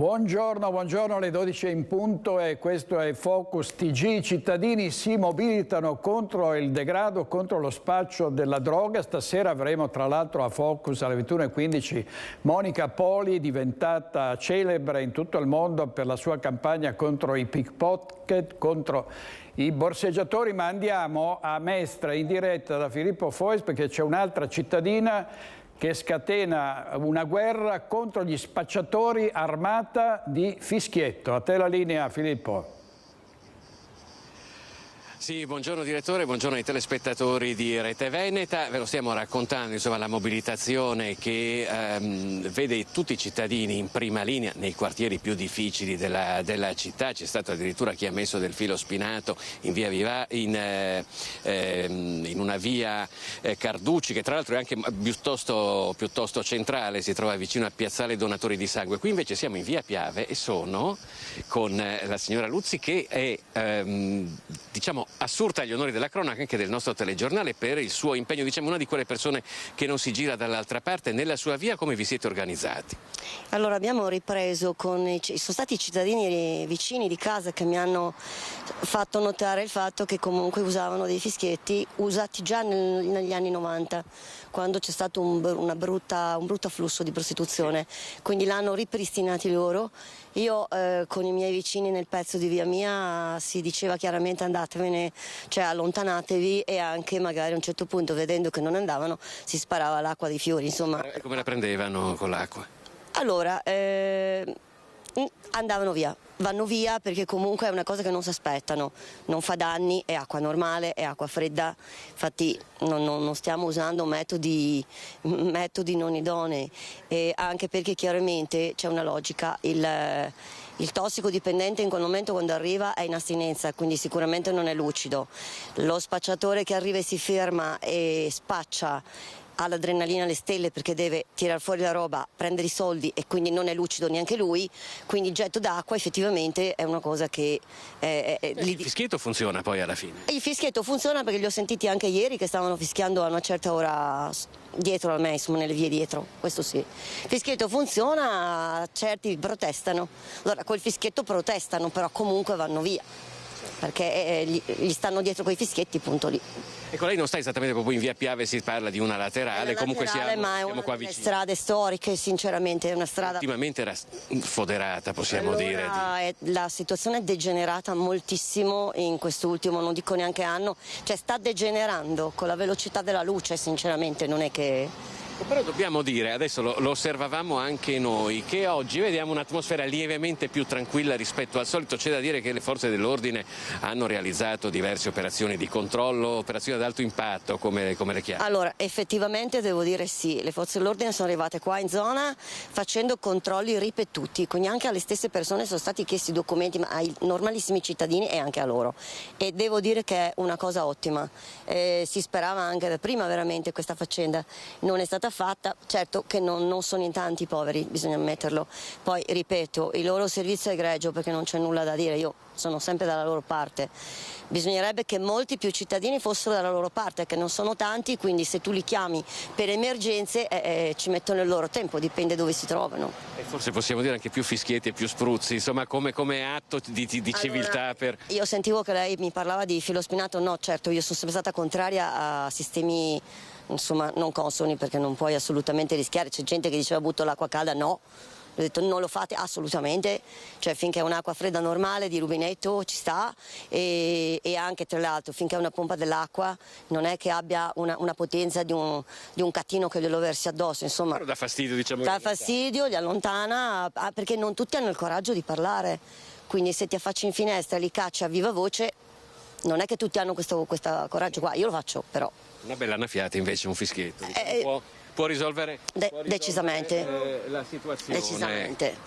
Buongiorno, buongiorno, alle 12 in punto e questo è Focus TG. I cittadini si mobilitano contro il degrado, contro lo spaccio della droga. Stasera avremo tra l'altro a Focus alle 21:15 Monica Poli, diventata celebre in tutto il mondo per la sua campagna contro i pickpocket, contro i borseggiatori, ma andiamo a Mestre in diretta da Filippo Fois perché c'è un'altra cittadina che scatena una guerra contro gli spacciatori armata di fischietto. A te la linea, Filippo. Sì, buongiorno direttore, buongiorno ai telespettatori di Rete Veneta. Ve lo stiamo raccontando, insomma, la mobilitazione che vede tutti i cittadini in prima linea nei quartieri più difficili della città. C'è stato addirittura chi ha messo del filo spinato in una via Carducci, che tra l'altro è anche piuttosto centrale, si trova vicino a Piazzale Donatori di Sangue. Qui invece siamo in via Piave e sono con la signora Luzzi, che è diciamo assurta agli onori della cronaca anche del nostro telegiornale per il suo impegno, diciamo una di quelle persone che non si gira dall'altra parte. Nella sua via come vi siete organizzati? Allora abbiamo ripreso sono stati i cittadini vicini di casa che mi hanno fatto notare il fatto che comunque usavano dei fischietti usati già negli anni 90, quando c'è stato un brutto afflusso di prostituzione, quindi l'hanno ripristinati loro. Io con i miei vicini nel pezzo di via mia si diceva chiaramente andatevene, cioè allontanatevi, e anche magari a un certo punto, vedendo che non andavano, si sparava l'acqua dei fiori, insomma. Come la prendevano con l'acqua? Allora, andavano via, vanno via perché comunque è una cosa che non si aspettano, non fa danni, è acqua normale, è acqua fredda, infatti non stiamo usando metodi non idonei, anche perché chiaramente c'è una logica, il tossicodipendente in quel momento quando arriva è in astinenza, quindi sicuramente non è lucido, lo spacciatore che arriva e si ferma e spaccia ha l'adrenalina alle stelle perché deve tirar fuori la roba, prendere i soldi e quindi non è lucido neanche lui, quindi il getto d'acqua effettivamente è una cosa che... il fischietto funziona poi alla fine? Il fischietto funziona perché li ho sentiti anche ieri che stavano fischiando a una certa ora dietro a me, insomma nelle vie dietro, questo sì. Il fischietto funziona, certi protestano, allora col fischietto protestano, però comunque vanno via, perché gli stanno dietro quei fischietti, punto lì. Ecco, lei non sta esattamente proprio in via Piave, si parla di una laterale, comunque siamo qua vicini. Strade storiche, sinceramente, è una strada... Ultimamente era foderata, possiamo dire. La situazione è degenerata moltissimo in quest'ultimo, non dico neanche anno, cioè sta degenerando con la velocità della luce, sinceramente, non è che... Però dobbiamo dire, adesso lo osservavamo anche noi, che oggi vediamo un'atmosfera lievemente più tranquilla rispetto al solito. C'è da dire che le forze dell'ordine hanno realizzato diverse operazioni di controllo, operazioni ad alto impatto, come le chiama? Allora, effettivamente devo dire sì, le forze dell'ordine sono arrivate qua in zona facendo controlli ripetuti, quindi anche alle stesse persone sono stati chiesti documenti, ma ai normalissimi cittadini e anche a loro. E devo dire che è una cosa ottima, si sperava anche da prima veramente questa faccenda, non è stata fatta, certo che non sono in tanti i poveri, bisogna ammetterlo, poi ripeto, il loro servizio è egregio perché non c'è nulla da dire, io sono sempre dalla loro parte, bisognerebbe che molti più cittadini fossero dalla loro parte, che non sono tanti, quindi se tu li chiami per emergenze ci mettono il loro tempo, dipende dove si trovano. E forse possiamo dire anche più fischietti e più spruzzi, insomma come atto di civiltà. Io sentivo che lei mi parlava di filo spinato, no certo, io sono sempre stata contraria a sistemi insomma non consoni, perché non puoi assolutamente rischiare, c'è gente che diceva butto l'acqua calda, no, ho detto non lo fate assolutamente, cioè finché è un'acqua fredda normale di rubinetto ci sta, e anche tra l'altro finché è una pompa dell'acqua non è che abbia una potenza di un catino che glielo versi addosso, insomma. Però dà fastidio, diciamo. Dà fastidio, li allontana, perché non tutti hanno il coraggio di parlare, quindi se ti affacci in finestra e li caccia a viva voce, non è che tutti hanno questo coraggio qua, io lo faccio però. Una bella annaffiata invece, un fischietto, può risolvere decisamente la situazione. Decisamente.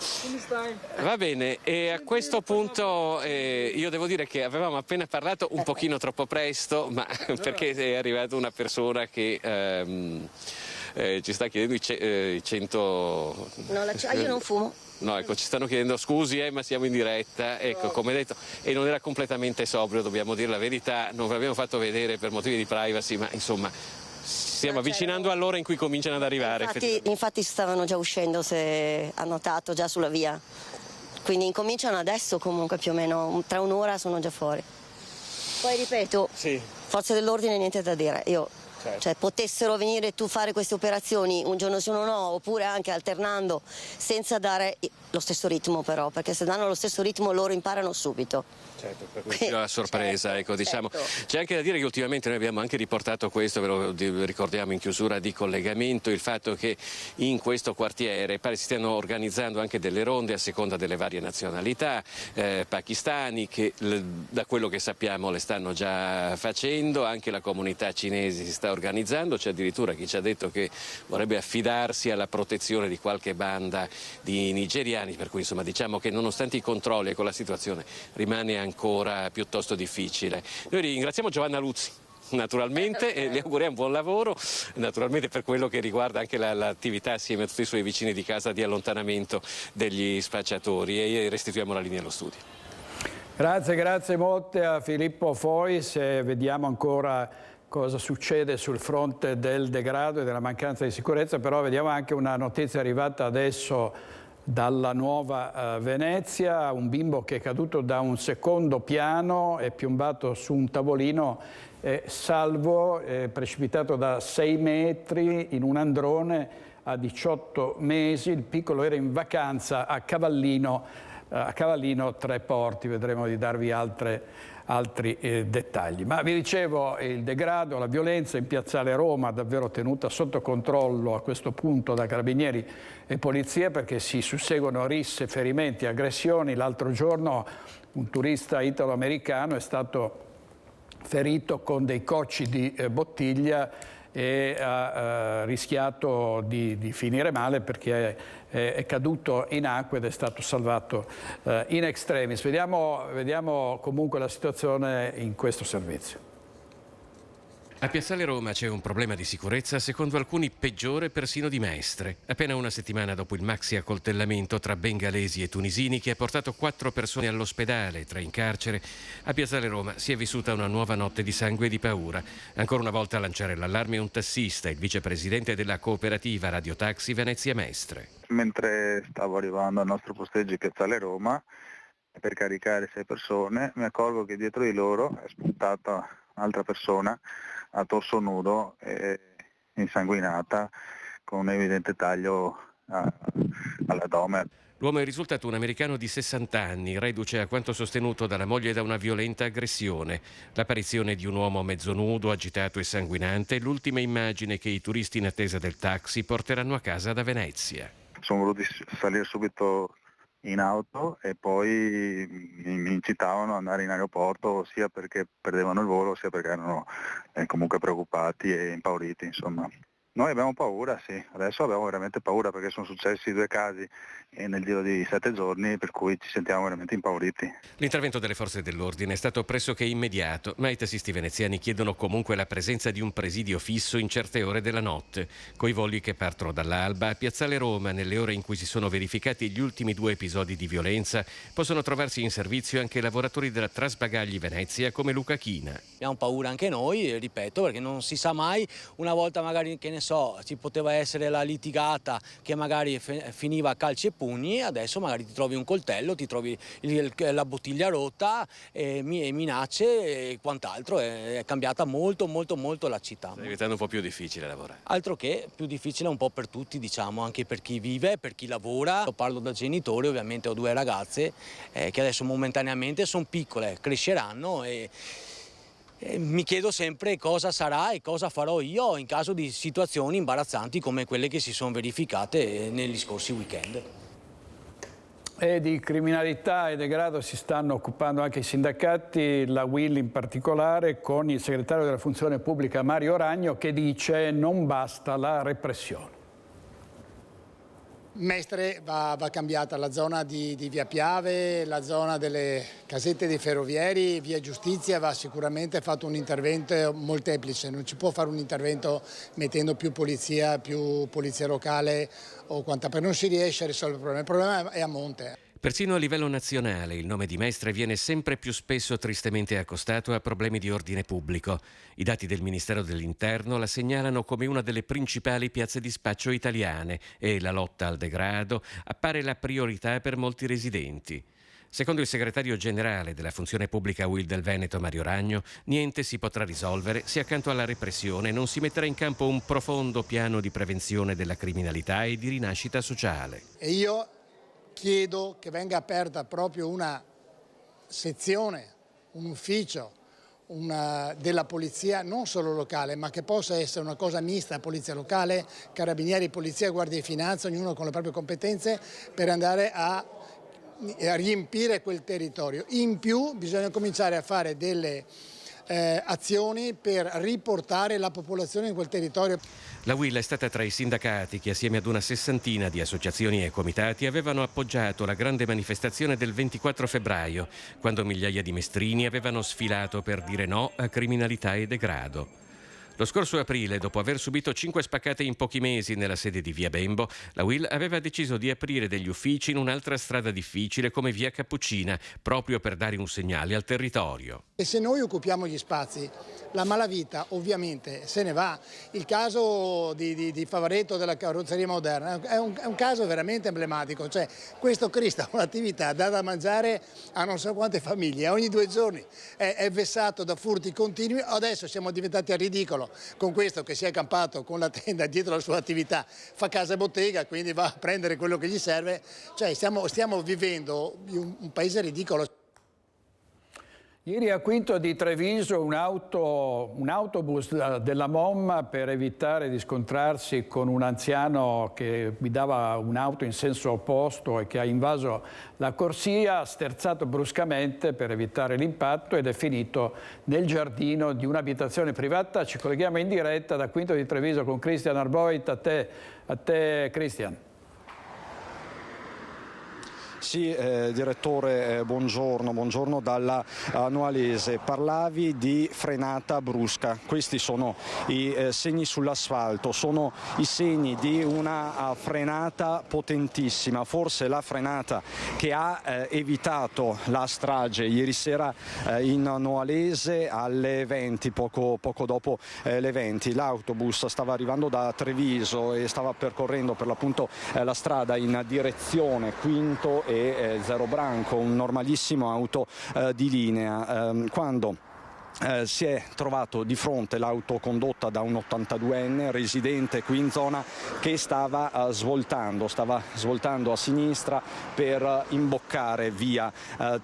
Va bene, e a questo punto io devo dire che avevamo appena parlato un pochino troppo presto, ma perché è arrivata una persona che ci sta chiedendo i 100... No, io non fumo. No, ecco, ci stanno chiedendo scusi, ma siamo in diretta, ecco, come detto, e non era completamente sobrio, dobbiamo dire la verità, non ve l'abbiamo fatto vedere per motivi di privacy, ma insomma stiamo avvicinando all'ora in cui cominciano ad arrivare. Infatti stavano già uscendo, se ha notato, già sulla via. quindi incominciano adesso comunque più o meno, tra un'ora sono già fuori. Poi ripeto, Sì. forze dell'ordine niente da dire, Certo. cioè potessero venire tu fare queste operazioni un giorno sì uno no, oppure anche alternando senza dare lo stesso ritmo però, perché se danno lo stesso ritmo loro imparano subito. Certo, per cui la sorpresa, certo, ecco, diciamo. certo. C'è anche da dire che ultimamente noi abbiamo anche riportato questo, ve lo ricordiamo in chiusura di collegamento, il fatto che in questo quartiere pare si stiano organizzando anche delle ronde a seconda delle varie nazionalità, pakistani che da quello che sappiamo le stanno già facendo, anche la comunità cinese si sta organizzando, c'è addirittura chi ci ha detto che vorrebbe affidarsi alla protezione di qualche banda di nigeriani, per cui insomma diciamo che nonostante i controlli, ecco, la situazione rimane ancora piuttosto difficile. Noi ringraziamo Giovanna Luzzi naturalmente e le auguriamo buon lavoro, naturalmente per quello che riguarda anche l'attività assieme a tutti i suoi vicini di casa di allontanamento degli spacciatori, e restituiamo la linea allo studio. Grazie molte a Filippo Fois, e vediamo ancora cosa succede sul fronte del degrado e della mancanza di sicurezza, però vediamo anche una notizia arrivata adesso dalla Nuova Venezia, un bimbo che è caduto da un secondo piano, è piombato su un tavolino, è salvo, è precipitato da 6 metri in un androne a 18 mesi, il piccolo era in vacanza a Cavallino Tre Porti, vedremo di darvi altri dettagli. Ma vi dicevo, il degrado, la violenza in piazzale Roma, davvero tenuta sotto controllo a questo punto da carabinieri e polizia, perché si susseguono risse, ferimenti, aggressioni. L'altro giorno un turista italo-americano è stato ferito con dei cocci di bottiglia e ha rischiato di finire male perché è caduto in acqua ed è stato salvato in extremis. Vediamo comunque la situazione in questo servizio. A Piazzale Roma c'è un problema di sicurezza, secondo alcuni peggiore persino di Mestre. Appena una settimana dopo il maxi accoltellamento tra bengalesi e tunisini che ha portato 4 persone all'ospedale, 3 in carcere, a Piazzale Roma si è vissuta una nuova notte di sangue e di paura. Ancora una volta a lanciare l'allarme un tassista, il vicepresidente della cooperativa Radiotaxi Venezia Mestre. Mentre stavo arrivando al nostro posteggio di Piazzale Roma per caricare 6 persone, mi accorgo che dietro di loro è spuntata un'altra persona a torso nudo e insanguinata con un evidente taglio all'addome. L'uomo è risultato un americano di 60 anni, reduce a quanto sostenuto dalla moglie da una violenta aggressione. L'apparizione di un uomo mezzo nudo, agitato e sanguinante è l'ultima immagine che i turisti in attesa del taxi porteranno a casa da Venezia. Sono voluti salire subito in auto e poi mi incitavano ad andare in aeroporto, sia perché perdevano il volo sia perché erano comunque preoccupati e impauriti, insomma. Noi abbiamo paura, sì, adesso abbiamo veramente paura perché sono successi 2 casi nel giro di 7 giorni, per cui ci sentiamo veramente impauriti. L'intervento delle forze dell'ordine è stato pressoché immediato, ma i tassisti veneziani chiedono comunque la presenza di un presidio fisso in certe ore della notte. Coi voli che partono dall'alba, a Piazzale Roma, nelle ore in cui si sono verificati gli ultimi 2 episodi di violenza, possono trovarsi in servizio anche lavoratori della Trasbagagli Venezia come Luca China. Abbiamo paura anche noi, ripeto, perché non si sa mai, una volta magari, che ne so, ci poteva essere la litigata che magari finiva a calci e pugni, adesso magari ti trovi un coltello, ti trovi la bottiglia rotta, minacce e quant'altro. È cambiata molto la città. Sta diventando un po' più difficile lavorare. Altro che più difficile un po' per tutti, diciamo, anche per chi vive, per chi lavora. Io parlo da genitore, ovviamente ho 2 ragazze che adesso momentaneamente sono piccole, cresceranno e mi chiedo sempre cosa sarà e cosa farò io in caso di situazioni imbarazzanti come quelle che si sono verificate negli scorsi weekend. E di criminalità e degrado si stanno occupando anche i sindacati, la UIL in particolare, con il segretario della funzione pubblica Mario Ragno che dice non basta la repressione. Mestre va cambiata la zona di Via Piave, la zona delle casette dei ferrovieri, Via Giustizia va sicuramente fatto un intervento molteplice, non ci può fare un intervento mettendo più polizia locale o quanta, perché non si riesce a risolvere il problema è a monte. Persino a livello nazionale il nome di Mestre viene sempre più spesso tristemente accostato a problemi di ordine pubblico. I dati del Ministero dell'Interno la segnalano come una delle principali piazze di spaccio italiane e la lotta al degrado appare la priorità per molti residenti. Secondo il segretario generale della Funzione Pubblica UIL del Veneto, Mario Ragno, niente si potrà risolvere se accanto alla repressione non si metterà in campo un profondo piano di prevenzione della criminalità e di rinascita sociale. E io chiedo che venga aperta proprio una sezione, un ufficio della polizia, non solo locale, ma che possa essere una cosa mista, polizia locale, carabinieri, polizia, guardia di finanza, ognuno con le proprie competenze, per andare a riempire quel territorio. In più bisogna cominciare a fare delle azioni per riportare la popolazione in quel territorio. La UIL è stata tra i sindacati che assieme ad una sessantina di associazioni e comitati avevano appoggiato la grande manifestazione del 24 febbraio, quando migliaia di mestrini avevano sfilato per dire no a criminalità e degrado. Lo scorso aprile, dopo aver subito 5 spaccate in pochi mesi nella sede di Via Bembo, la UIL aveva deciso di aprire degli uffici in un'altra strada difficile come Via Cappuccina, proprio per dare un segnale al territorio. E se noi occupiamo gli spazi, la malavita ovviamente se ne va. Il caso di Favaretto della carrozzeria moderna è un caso veramente emblematico. Cioè, questo Cristo ha un'attività, dà da mangiare a non so quante famiglie, ogni 2 giorni è vessato da furti continui. Adesso siamo diventati a ridicolo con questo che si è accampato con la tenda dietro la sua attività, fa casa e bottega, quindi va a prendere quello che gli serve. Cioè, stiamo vivendo un paese ridicolo. Ieri a Quinto di Treviso un autobus della MOM, per evitare di scontrarsi con un anziano che guidava un'auto in senso opposto e che ha invaso la corsia, ha sterzato bruscamente per evitare l'impatto ed è finito nel giardino di un'abitazione privata. Ci colleghiamo in diretta da Quinto di Treviso con Cristian Arboit. A te Cristian. Sì, direttore, buongiorno dalla Noalese. Parlavi di frenata brusca, questi sono i segni sull'asfalto, sono i segni di una frenata potentissima, forse la frenata che ha evitato la strage ieri sera in Noalese alle 20, poco dopo le 20. L'autobus stava arrivando da Treviso e stava percorrendo per l'appunto la strada in direzione Quinto e Zero Branco, un normalissimo auto di linea, quando si è trovato di fronte l'auto condotta da un 82enne residente qui in zona che stava svoltando a sinistra per imboccare via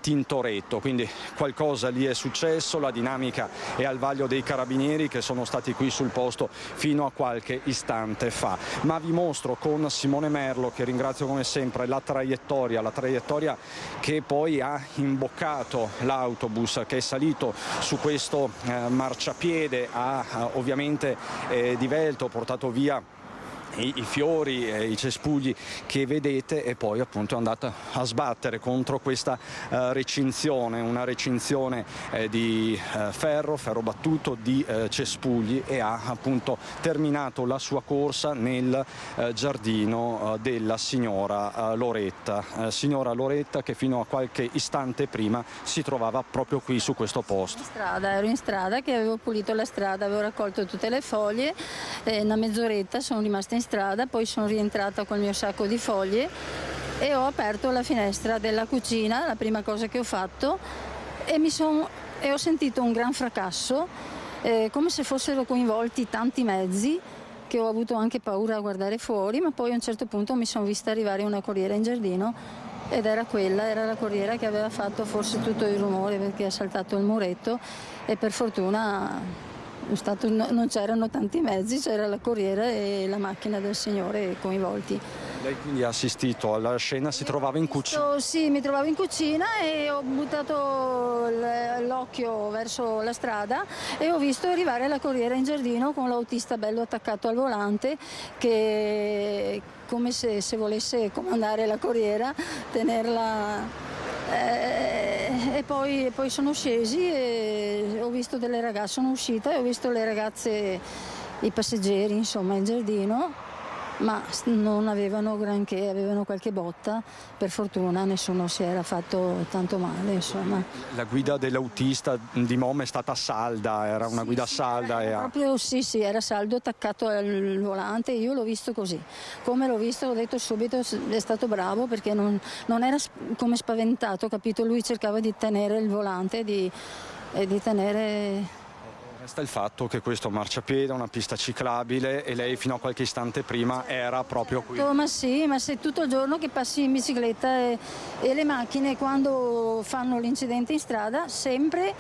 Tintoretto, quindi qualcosa lì è successo. La dinamica è al vaglio dei carabinieri che sono stati qui sul posto fino a qualche istante fa, ma vi mostro con Simone Merlo, che ringrazio come sempre, la traiettoria che poi ha imboccato l'autobus che è salito su questo marciapiede, ha ovviamente divelto, portato via i fiori, i cespugli che vedete, e poi appunto è andata a sbattere contro questa recinzione, una recinzione di ferro battuto, di cespugli, e ha appunto terminato la sua corsa nel giardino della signora Loretta. Signora Loretta che fino a qualche istante prima si trovava proprio qui su questo posto. Ero in strada, che avevo pulito la strada, avevo raccolto tutte le foglie, una mezz'oretta sono rimasta in strada, poi sono rientrata col mio sacco di foglie e ho aperto la finestra della cucina, la prima cosa che ho fatto, e ho sentito un gran fracasso, come se fossero coinvolti tanti mezzi, che ho avuto anche paura a guardare fuori, ma poi a un certo punto mi sono vista arrivare una corriera in giardino ed era la corriera che aveva fatto forse tutto il rumore, perché ha saltato il muretto e per fortuna non c'erano tanti mezzi, c'era la corriera e la macchina del signore coinvolti. Lei quindi ha assistito alla scena, si trovava in cucina? Sì, mi trovavo in cucina e ho buttato l'occhio verso la strada e ho visto arrivare la corriera in giardino con l'autista bello attaccato al volante, che come se volesse comandare la corriera, tenerla. E poi sono scesi e ho visto delle ragazze, sono uscita e ho visto le ragazze, i passeggeri insomma in giardino, ma non avevano granché, avevano qualche botta, per fortuna nessuno si era fatto tanto male, insomma. La guida dell'autista di Mom è stata salda, era una guida salda. Proprio sì, era saldo, attaccato al volante, io l'ho visto così. Come l'ho visto, l'ho detto subito, è stato bravo perché non era come spaventato, capito? Lui cercava di tenere il volante e di tenere... Resta il fatto che questo marciapiede è una pista ciclabile e lei fino a qualche istante prima era proprio qui. Ma sì, ma se tutto il giorno che passi in bicicletta e le macchine quando fanno l'incidente in strada sempre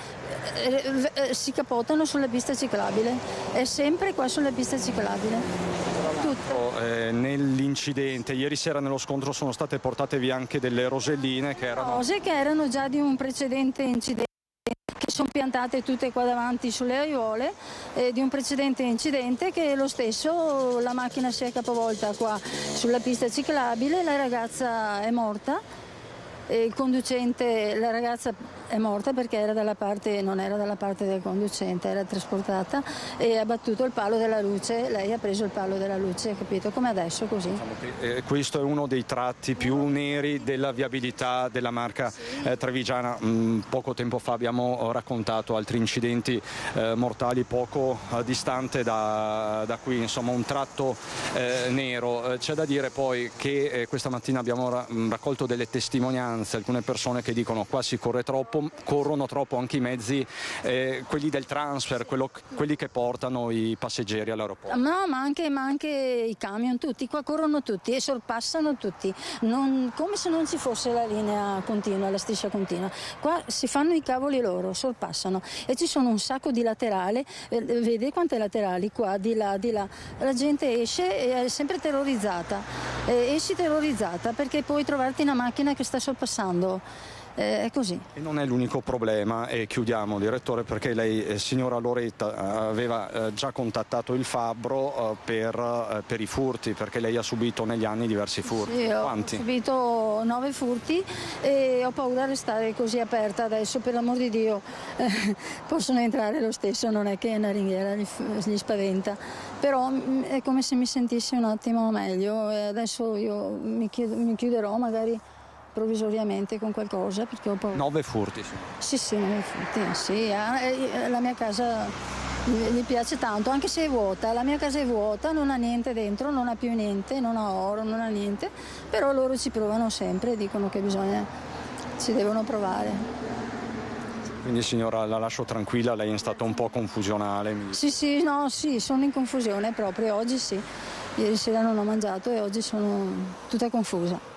si capotano sulla pista ciclabile, è sempre qua sulla pista ciclabile. Nell'incidente, ieri sera nello scontro sono state portate via anche delle roselline che erano già di un precedente incidente, che sono piantate tutte qua davanti sulle aiuole di un precedente incidente che lo stesso la macchina si è capovolta qua sulla pista ciclabile, la ragazza è morta, il conducente, la ragazza è morta perché non era dalla parte del conducente, era trasportata e ha battuto il palo della luce, lei ha preso il palo della luce, capito? Come adesso, così. Questo è uno dei tratti più neri della viabilità della Marca trevigiana. Poco tempo fa abbiamo raccontato altri incidenti mortali poco distante da qui, insomma un tratto nero. C'è da dire poi che questa mattina abbiamo raccolto delle testimonianze, alcune persone che dicono qua si corre troppo, corrono troppo anche i mezzi, quelli del transfer, quelli che portano i passeggeri all'aeroporto. No, ma anche i camion, tutti, qua corrono tutti e sorpassano tutti, come se non ci fosse la linea continua, la striscia continua. Qua si fanno i cavoli loro, sorpassano e ci sono un sacco di laterali, vede quante laterali qua, di là, la gente esce e è sempre terrorizzata, esci terrorizzata perché puoi trovarti una macchina che sta sorpassando. È così. E non è l'unico problema, e chiudiamo direttore, perché lei, signora Loretta, aveva già contattato il fabbro per i furti, perché lei ha subito negli anni diversi furti. Sì, Quanti? Ho subito 9 furti e ho paura di restare così aperta adesso, per l'amor di Dio. Possono entrare lo stesso, non è che una ringhiera gli spaventa, però è come se mi sentissi un attimo meglio e adesso io mi chiuderò magari provvisoriamente con qualcosa perché ho paura. 9 furti? Sì, 9 furti, sì. La mia casa gli piace tanto, anche se è vuota, la mia casa è vuota, non ha niente dentro, non ha più niente, non ha oro, non ha niente, però loro ci provano sempre, dicono che ci devono provare. Quindi signora, la lascio tranquilla, lei è stata un po' confusionale. Sì, sono in confusione proprio, oggi sì. Ieri sera non ho mangiato e oggi sono tutta confusa.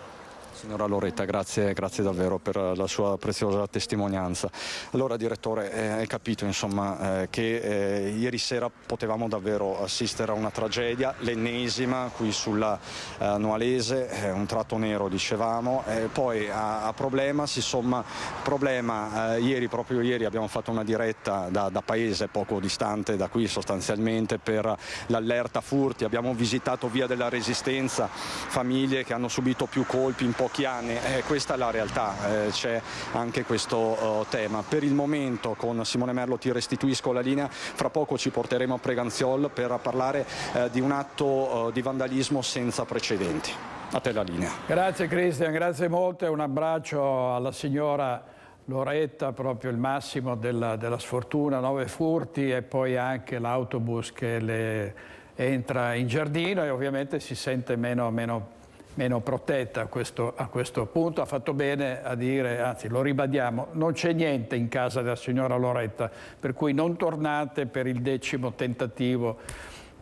Signora Loretta, grazie davvero per la sua preziosa testimonianza. Allora direttore, hai capito insomma che ieri sera potevamo davvero assistere a una tragedia, l'ennesima qui sulla Noalese, un tratto nero dicevamo, poi a problema si somma problema, proprio ieri abbiamo fatto una diretta da paese poco distante da qui sostanzialmente per l'allerta furti, abbiamo visitato Via della Resistenza, famiglie che hanno subito più colpi in pochi anni, questa è la realtà, c'è anche questo tema. Per il momento con Simone Merlo ti restituisco la linea, fra poco ci porteremo a Preganziol per parlare di un atto di vandalismo senza precedenti. A te la linea. Grazie Cristian, grazie molto e un abbraccio alla signora Loretta, proprio il massimo della sfortuna, 9 furti e poi anche l'autobus che le entra in giardino e ovviamente si sente meno protetta a questo punto. Ha fatto bene a dire, anzi lo ribadiamo, non c'è niente in casa della signora Loretta, per cui non tornate per il 10° tentativo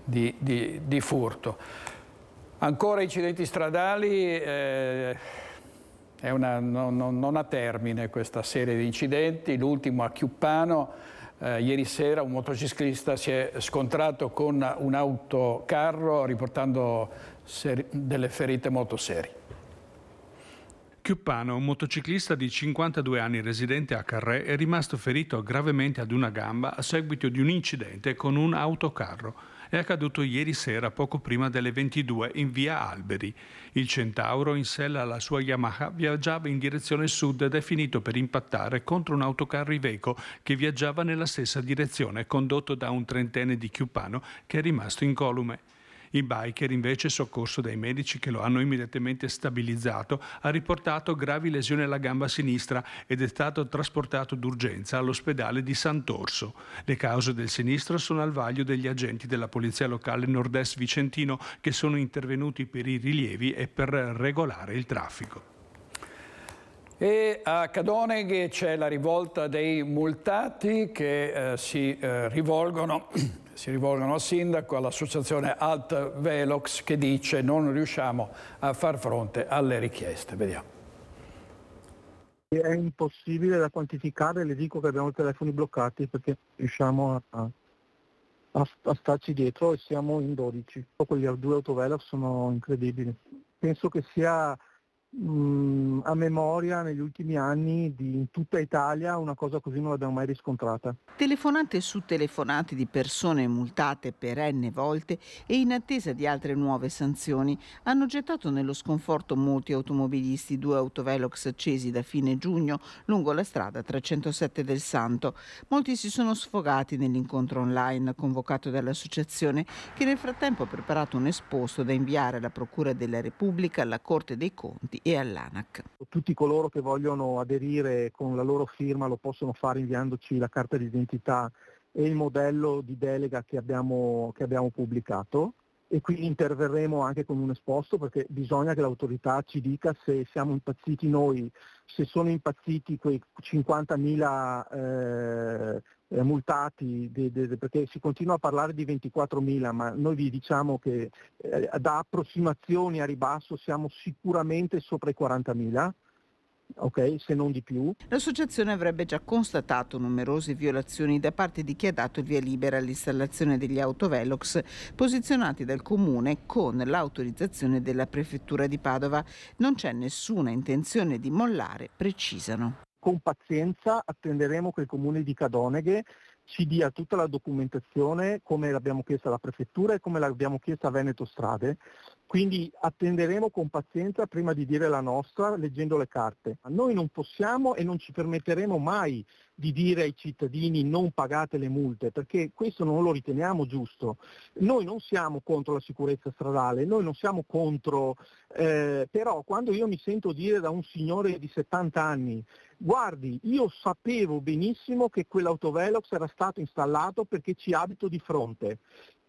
di furto. Ancora incidenti stradali, non ha termine questa serie di incidenti, l'ultimo a Chiuppano. Ieri sera un motociclista si è scontrato con un autocarro riportando delle ferite molto serie. Chiuppano, un motociclista di 52 anni residente a Carré, è rimasto ferito gravemente ad una gamba a seguito di un incidente con un autocarro. È accaduto ieri sera poco prima delle 22 in via Alberi. Il Centauro, in sella alla sua Yamaha, viaggiava in direzione sud ed è finito per impattare contro un autocarro Iveco che viaggiava nella stessa direzione, condotto da un trentenne di Chiuppano che è rimasto incolume. Il biker, invece, soccorso dai medici che lo hanno immediatamente stabilizzato, ha riportato gravi lesioni alla gamba sinistra ed è stato trasportato d'urgenza all'ospedale di Sant'Orso. Le cause del sinistro sono al vaglio degli agenti della Polizia Locale Nord-Est Vicentino che sono intervenuti per i rilievi e per regolare il traffico. E a Cadoneghe c'è la rivolta dei multati che si rivolgono al sindaco, all'associazione Alt Velox, che dice non riusciamo a far fronte alle richieste. Vediamo. È impossibile da quantificare, le dico che abbiamo i telefoni bloccati perché riusciamo a starci dietro e siamo in 12. Quegli 2 autovelox sono incredibili. Penso che sia a memoria negli ultimi anni in tutta Italia una cosa così non l'abbiamo mai riscontrata. Telefonate su telefonate di persone multate per n volte e in attesa di altre nuove sanzioni hanno gettato nello sconforto molti automobilisti. 2 autovelox accesi da fine giugno lungo la strada 307 del Santo. Molti si sono sfogati nell'incontro online convocato dall'associazione, che nel frattempo ha preparato un esposto da inviare alla Procura della Repubblica, alla Corte dei Conti e all'ANAC. Tutti coloro che vogliono aderire con la loro firma lo possono fare inviandoci la carta d'identità e il modello di delega che abbiamo pubblicato, e quindi interverremo anche con un esposto, perché bisogna che l'autorità ci dica se siamo impazziti noi, se sono impazziti quei 50.000 multati, perché si continua a parlare di 24.000, ma noi vi diciamo che da approssimazioni a ribasso siamo sicuramente sopra i 40.000. Ok, se non di più. L'associazione avrebbe già constatato numerose violazioni da parte di chi ha dato il via libera all'installazione degli autovelox posizionati dal comune con l'autorizzazione della prefettura di Padova. Non c'è nessuna intenzione di mollare, precisano. Con pazienza attenderemo che il comune di Cadoneghe ci dia tutta la documentazione come l'abbiamo chiesta alla prefettura e come l'abbiamo chiesta a Veneto Strade, quindi attenderemo con pazienza prima di dire la nostra leggendo le carte. Noi non possiamo e non ci permetteremo mai di dire ai cittadini non pagate le multe, perché questo non lo riteniamo giusto. Noi non siamo contro la sicurezza stradale, noi non siamo contro, però quando io mi sento dire da un signore di 70 anni guardi, io sapevo benissimo che quell'autovelox era stato installato perché ci abito di fronte.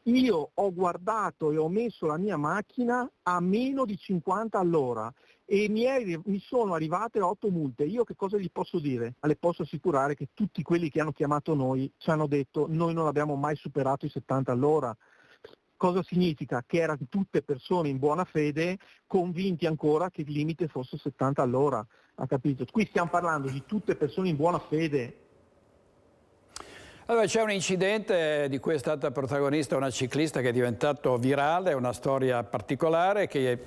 Io ho guardato e ho messo la mia macchina a meno di 50 all'ora e mi sono arrivate 8 multe. Io che cosa gli posso dire? Le posso assicurare che tutti quelli che hanno chiamato noi ci hanno detto noi non abbiamo mai superato i 70 all'ora. Cosa significa? Che erano tutte persone in buona fede, convinti ancora che il limite fosse 70 all'ora. Ha capito? Qui stiamo parlando di tutte persone in buona fede. Allora, c'è un incidente di cui è stata protagonista una ciclista che è diventato virale, una storia particolare che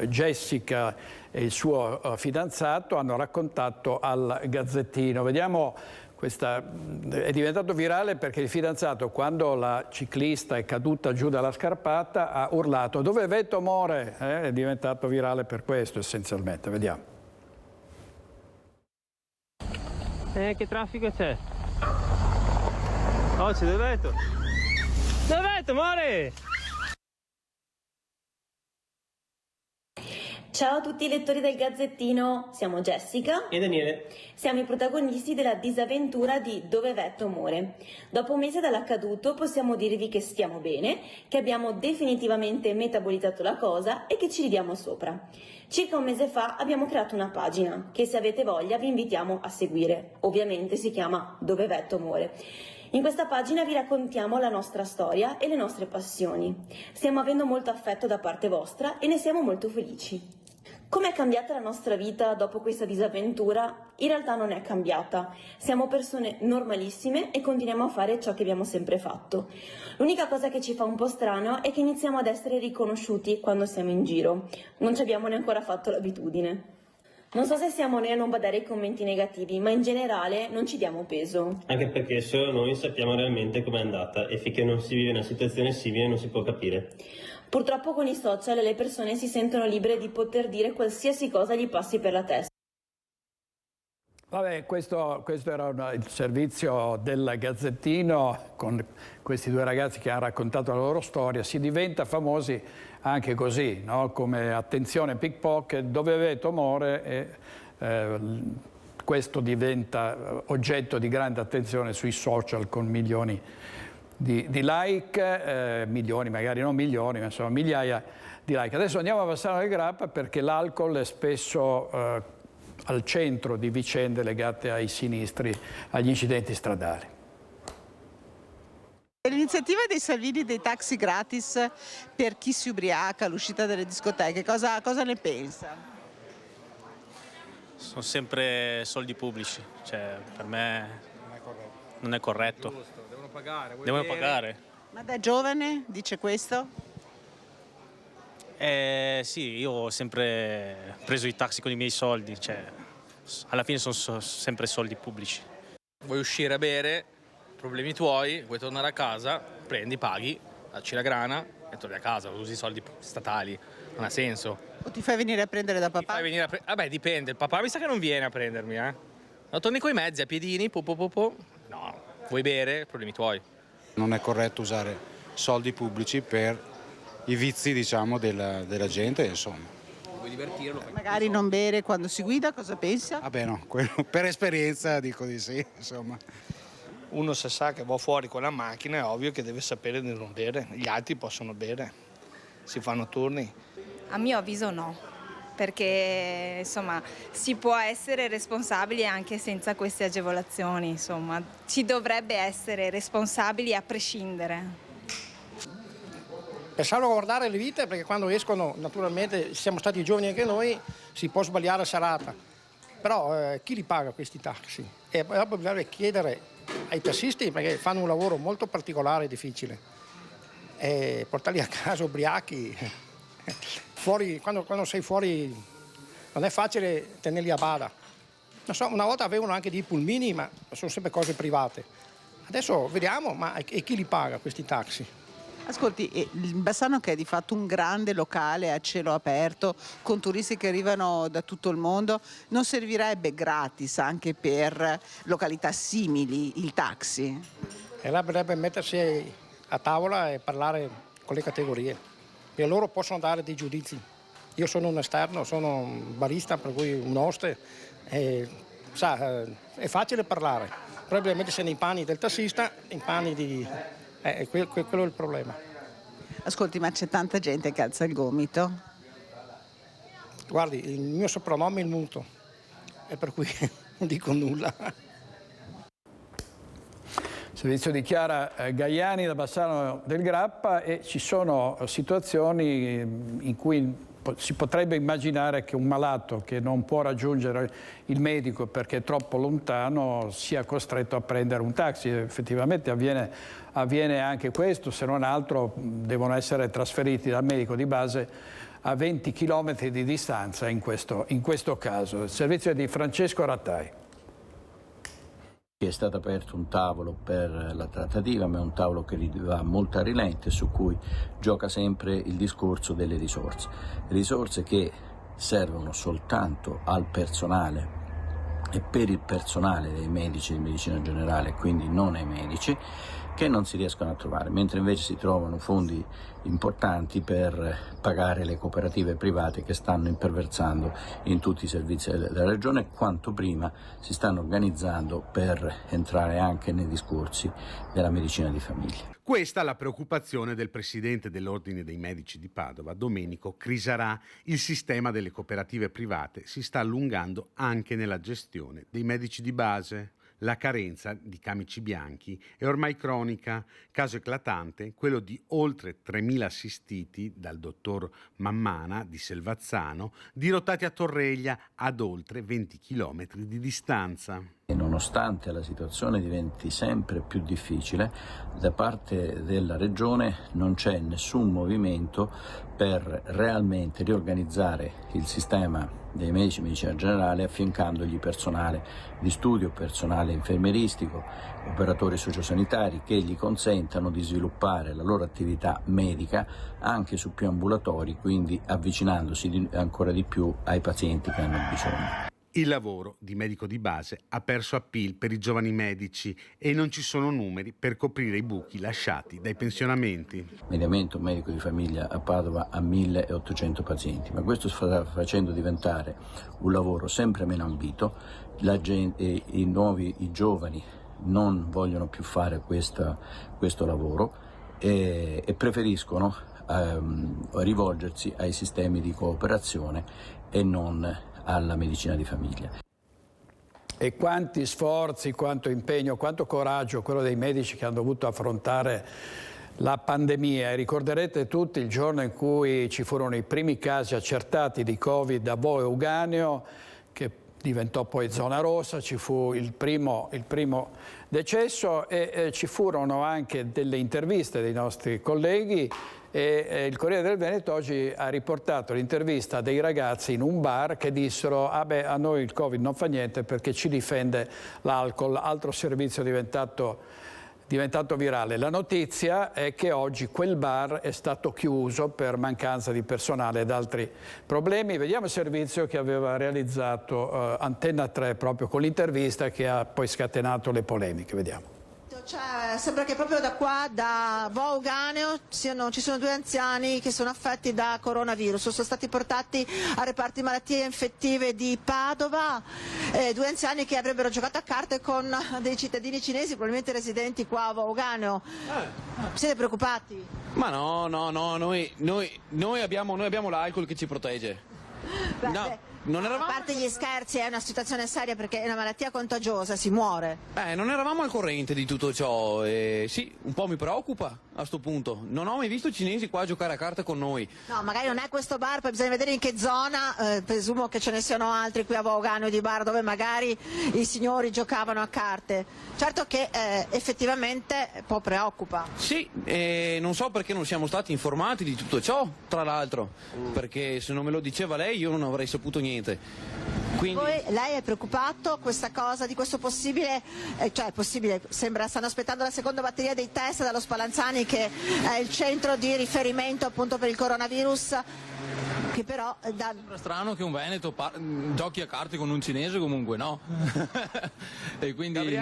Jessica e il suo fidanzato hanno raccontato al Gazzettino. Vediamo. È diventato virale perché il fidanzato, quando la ciclista è caduta giù dalla scarpata, ha urlato "Dove Vetto more?". È diventato virale per questo essenzialmente. Vediamo. Che traffico c'è? Oh, c'è Dove Vetto? Dove Vetto more? Ciao a tutti i lettori del Gazzettino, siamo Jessica e Daniele. Siamo i protagonisti della disavventura di Dove Vetto more. Dopo un mese dall'accaduto possiamo dirvi che stiamo bene, che abbiamo definitivamente metabolizzato la cosa e che ci ridiamo sopra. Circa un mese fa abbiamo creato una pagina che, se avete voglia, vi invitiamo a seguire. Ovviamente si chiama Dove Vetto more. In questa pagina vi raccontiamo la nostra storia e le nostre passioni. Stiamo avendo molto affetto da parte vostra e ne siamo molto felici. Come è cambiata la nostra vita dopo questa disavventura? In realtà non è cambiata. Siamo persone normalissime e continuiamo a fare ciò che abbiamo sempre fatto. L'unica cosa che ci fa un po' strano è che iniziamo ad essere riconosciuti quando siamo in giro. Non ci abbiamo neanche ancora fatto l'abitudine. Non so se siamo noi a non badare ai commenti negativi, ma in generale non ci diamo peso. Anche perché solo noi sappiamo realmente com'è andata e finché non si vive una situazione simile non si può capire. Purtroppo con i social le persone si sentono libere di poter dire qualsiasi cosa gli passi per la testa. Vabbè, questo era il servizio del Gazzettino con questi due ragazzi che hanno raccontato la loro storia. Si diventa famosi anche così, no? Come attenzione pickpocket, dove vedo more, questo diventa oggetto di grande attenzione sui social con milioni di like, milioni, magari non milioni, ma insomma migliaia di like. Adesso andiamo a passare al grappa perché l'alcol è spesso al centro di vicende legate ai sinistri, agli incidenti stradali. L'iniziativa dei Salvini dei taxi gratis per chi si ubriaca all'uscita delle discoteche, cosa ne pensa? Sono sempre soldi pubblici, cioè per me non è corretto. Devono pagare. Devono pagare. Ma da giovane dice questo? Sì, io ho sempre preso i taxi con i miei soldi, cioè alla fine sono sempre soldi pubblici. Vuoi uscire a bere, problemi tuoi, vuoi tornare a casa, prendi, paghi, dacci la grana e torni a casa, usi i soldi statali, non ha senso. O ti fai venire a prendere da papà? Vabbè, dipende, il papà mi sa che non viene a prendermi, No, torni coi mezzi, a piedini, No, vuoi bere, problemi tuoi. Non è corretto usare soldi pubblici per i vizi, diciamo, della gente, insomma. Vuoi divertirlo? Magari non bere quando si guida, cosa pensa? Vabbè no, per esperienza dico di sì, insomma. Uno se sa che va fuori con la macchina è ovvio che deve sapere di non bere, gli altri possono bere, si fanno turni. A mio avviso no, perché insomma si può essere responsabili anche senza queste agevolazioni, insomma si dovrebbe essere responsabili a prescindere. Per salvaguardare le vite, perché quando escono, naturalmente, siamo stati giovani anche noi, si può sbagliare a serata. Però chi li paga questi taxi? E poi bisogna chiedere ai tassisti, perché fanno un lavoro molto particolare e difficile. E portarli a casa ubriachi, fuori, quando sei fuori non è facile tenerli a bada. Non so, una volta avevano anche dei pulmini, ma sono sempre cose private. Adesso vediamo, ma e chi li paga questi taxi? Ascolti, il Bassano, che è di fatto un grande locale a cielo aperto con turisti che arrivano da tutto il mondo, non servirebbe gratis anche per località simili il taxi? E là bisognerebbe mettersi a tavola e parlare con le categorie e loro possono dare dei giudizi. Io sono un esterno, sono un barista, per cui un oste, e, sa, è facile parlare, probabilmente se nei panni del tassista, nei panni di... quello è il problema. Ascolti, ma c'è tanta gente che alza il gomito? Guardi, il mio soprannome è il muto, e per cui non dico nulla. Servizio di Chiara Gaiani da Bassano del Grappa, e ci sono situazioni in cui si potrebbe immaginare che un malato che non può raggiungere il medico perché è troppo lontano sia costretto a prendere un taxi. Effettivamente avviene anche questo, se non altro devono essere trasferiti dal medico di base a 20 km di distanza in questo caso. Il servizio è di Francesco Rattai. È stato aperto un tavolo per la trattativa, ma è un tavolo che va molto a rilento e su cui gioca sempre il discorso delle risorse che servono soltanto al personale e per il personale dei medici di medicina generale, quindi non ai medici, che non si riescono a trovare, mentre invece si trovano fondi importanti per pagare le cooperative private che stanno imperversando in tutti i servizi della regione, e quanto prima si stanno organizzando per entrare anche nei discorsi della medicina di famiglia. Questa è la preoccupazione del presidente dell'Ordine dei Medici di Padova, Domenico Crisarà. Il sistema delle cooperative private si sta allungando anche nella gestione dei medici di base. La carenza di camici bianchi è ormai cronica. Caso eclatante, quello di oltre 3.000 assistiti dal dottor Mammana di Selvazzano, dirottati a Torreglia ad oltre 20 km di distanza. E nonostante la situazione diventi sempre più difficile, da parte della Regione non c'è nessun movimento per realmente riorganizzare il sistema dei medici di medicina generale, affiancandogli personale di studio, personale infermieristico, operatori sociosanitari che gli consentano di sviluppare la loro attività medica anche su più ambulatori, quindi avvicinandosi ancora di più ai pazienti che hanno bisogno. Il lavoro di medico di base ha perso appeal per i giovani medici e non ci sono numeri per coprire i buchi lasciati dai pensionamenti. Mediamente un medico di famiglia a Padova ha 1800 pazienti, ma questo sta facendo diventare un lavoro sempre meno ambito. I giovani non vogliono più fare questo lavoro e preferiscono rivolgersi ai sistemi di cooperazione e non alla medicina di famiglia. E quanti sforzi, quanto impegno, quanto coraggio quello dei medici che hanno dovuto affrontare la pandemia. E ricorderete tutti il giorno in cui ci furono i primi casi accertati di Covid a Vo Euganeo, che diventò poi zona rossa, ci fu il primo decesso e ci furono anche delle interviste dei nostri colleghi. E il Corriere del Veneto oggi ha riportato l'intervista dei ragazzi in un bar che dissero: ah beh, a noi il Covid non fa niente perché ci difende l'alcol, altro servizio diventato virale. La notizia è che oggi quel bar è stato chiuso per mancanza di personale ed altri problemi. Vediamo il servizio che aveva realizzato Antenna 3 proprio con l'intervista che ha poi scatenato le polemiche. Vediamo. Sembra che proprio da qua, da Vo Euganeo, ci sono due anziani che sono affetti da coronavirus, sono stati portati al reparto di malattie infettive di Padova, due anziani che avrebbero giocato a carte con dei cittadini cinesi, probabilmente residenti qua a Vo Euganeo. Siete preoccupati? Ma no, noi abbiamo l'alcol che ci protegge. Beh, non eravamo... A parte gli scherzi, è una situazione seria perché è una malattia contagiosa, si muore. Non eravamo al corrente di tutto ciò e sì, un po' mi preoccupa a sto punto. Non ho mai visto cinesi qua a giocare a carte con noi. No, magari non è questo bar, poi bisogna vedere in che zona, presumo che ce ne siano altri qui a Vo Euganeo di bar dove magari i signori giocavano a carte. Certo che effettivamente un po' preoccupa. Sì, non so perché non siamo stati informati di tutto ciò, tra l'altro, perché se non me lo diceva lei io non avrei saputo niente. Quindi... Poi lei è preoccupato questa cosa di questo possibile, sembra stanno aspettando la seconda batteria dei test dallo Spallanzani che è il centro di riferimento appunto per il coronavirus, che però Sembra strano che un veneto giochi a carte con un cinese, comunque no? E quindi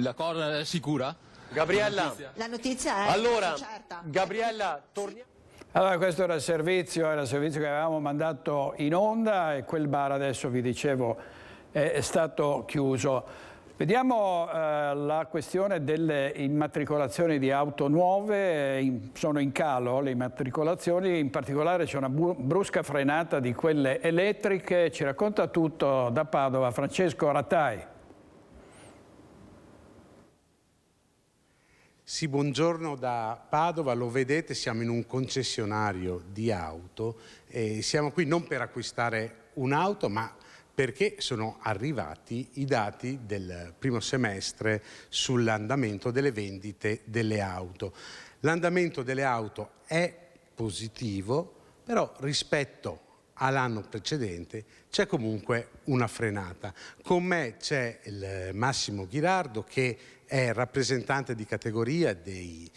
la cosa è sicura? Gabriella, la notizia è allora, certa. Gabriella, torniamo. Allora, questo era il servizio che avevamo mandato in onda e quel bar adesso vi dicevo è stato chiuso. Vediamo la questione delle immatricolazioni di auto nuove, sono in calo le immatricolazioni, in particolare c'è una brusca frenata di quelle elettriche, ci racconta tutto da Padova Francesco Rattai. Sì, buongiorno da Padova, lo vedete, siamo in un concessionario di auto e siamo qui non per acquistare un'auto ma perché sono arrivati i dati del primo semestre sull'andamento delle vendite delle auto. L'andamento delle auto è positivo, però rispetto all'anno precedente c'è comunque una frenata. Con me c'è il Massimo Ghirardo che è rappresentante di categoria dei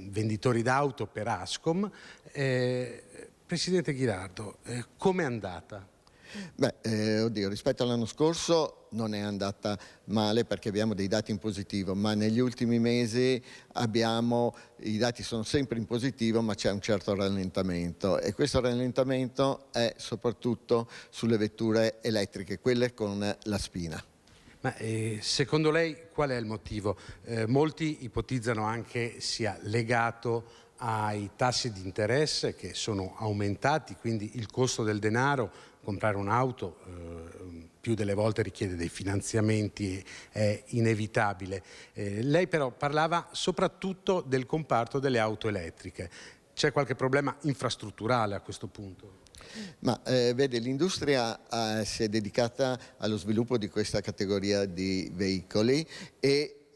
venditori d'auto per Ascom. Presidente Ghirardo, com'è andata? Oddio, rispetto all'anno scorso non è andata male perché abbiamo dei dati in positivo, ma negli ultimi mesi i dati sono sempre in positivo, ma c'è un certo rallentamento e questo rallentamento è soprattutto sulle vetture elettriche, quelle con la spina. Ma secondo lei qual è il motivo? Molti ipotizzano anche sia legato ai tassi di interesse che sono aumentati, quindi il costo del denaro, comprare un'auto più delle volte richiede dei finanziamenti, è inevitabile. Lei però parlava soprattutto del comparto delle auto elettriche. C'è qualche problema infrastrutturale a questo punto? Ma vede, l'industria si è dedicata allo sviluppo di questa categoria di veicoli e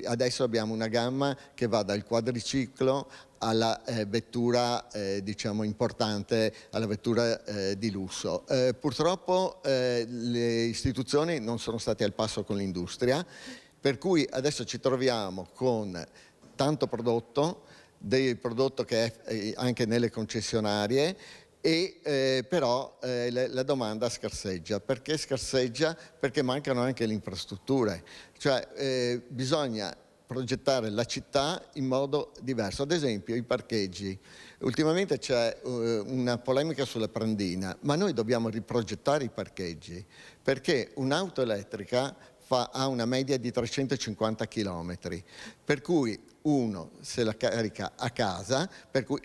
adesso abbiamo una gamma che va dal quadriciclo alla vettura diciamo importante, alla vettura di lusso. Purtroppo le istituzioni non sono state al passo con l'industria, per cui adesso ci troviamo con tanto prodotto, del prodotto che è anche nelle concessionarie, e però la domanda scarseggia. Perché scarseggia? Perché mancano anche le infrastrutture, cioè bisogna progettare la città in modo diverso. Ad esempio i parcheggi. Ultimamente c'è una polemica sulla Prandina, ma noi dobbiamo riprogettare i parcheggi, perché un'auto elettrica ha una media di 350 km, per cui uno se la carica a casa,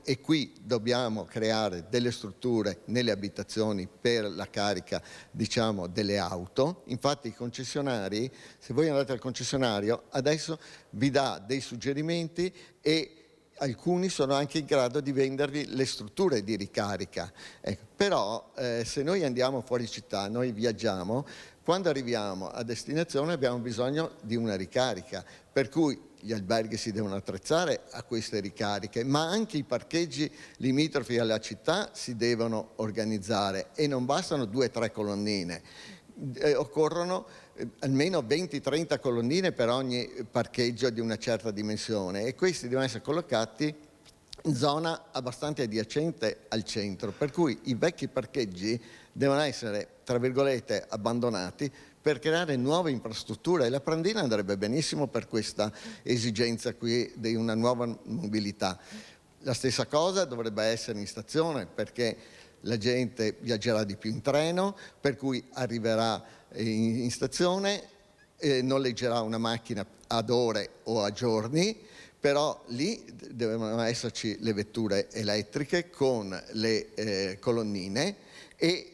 e qui dobbiamo creare delle strutture nelle abitazioni per la carica, diciamo, delle auto. Infatti i concessionari, se voi andate al concessionario, adesso vi dà dei suggerimenti e alcuni sono anche in grado di vendervi le strutture di ricarica. Ecco, però se noi andiamo fuori città, noi viaggiamo, quando arriviamo a destinazione abbiamo bisogno di una ricarica, per cui gli alberghi si devono attrezzare a queste ricariche, ma anche i parcheggi limitrofi alla città si devono organizzare e non bastano 2 o 3 colonnine, occorrono almeno 20-30 colonnine per ogni parcheggio di una certa dimensione e questi devono essere collocati in zona abbastanza adiacente al centro, per cui i vecchi parcheggi devono essere, tra virgolette, abbandonati per creare nuove infrastrutture e la Prandina andrebbe benissimo per questa esigenza qui di una nuova mobilità. La stessa cosa dovrebbe essere in stazione, perché la gente viaggerà di più in treno, per cui arriverà in stazione, noleggerà una macchina ad ore o a giorni, però lì devono esserci le vetture elettriche con le colonnine e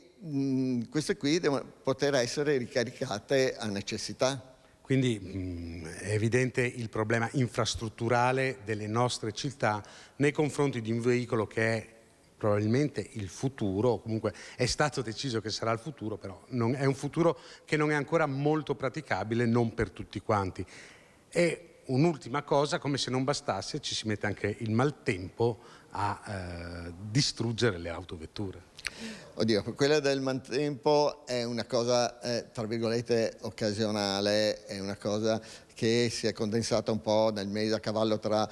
queste qui devono poter essere ricaricate a necessità. Quindi è evidente il problema infrastrutturale delle nostre città nei confronti di un veicolo che è probabilmente il futuro, o comunque è stato deciso che sarà il futuro, però è un futuro che non è ancora molto praticabile, non per tutti quanti. E un'ultima cosa, come se non bastasse, ci si mette anche il maltempo a distruggere le autovetture. Oddio, quella del maltempo è una cosa, tra virgolette, occasionale, è una cosa che si è condensata un po' nel mese a cavallo tra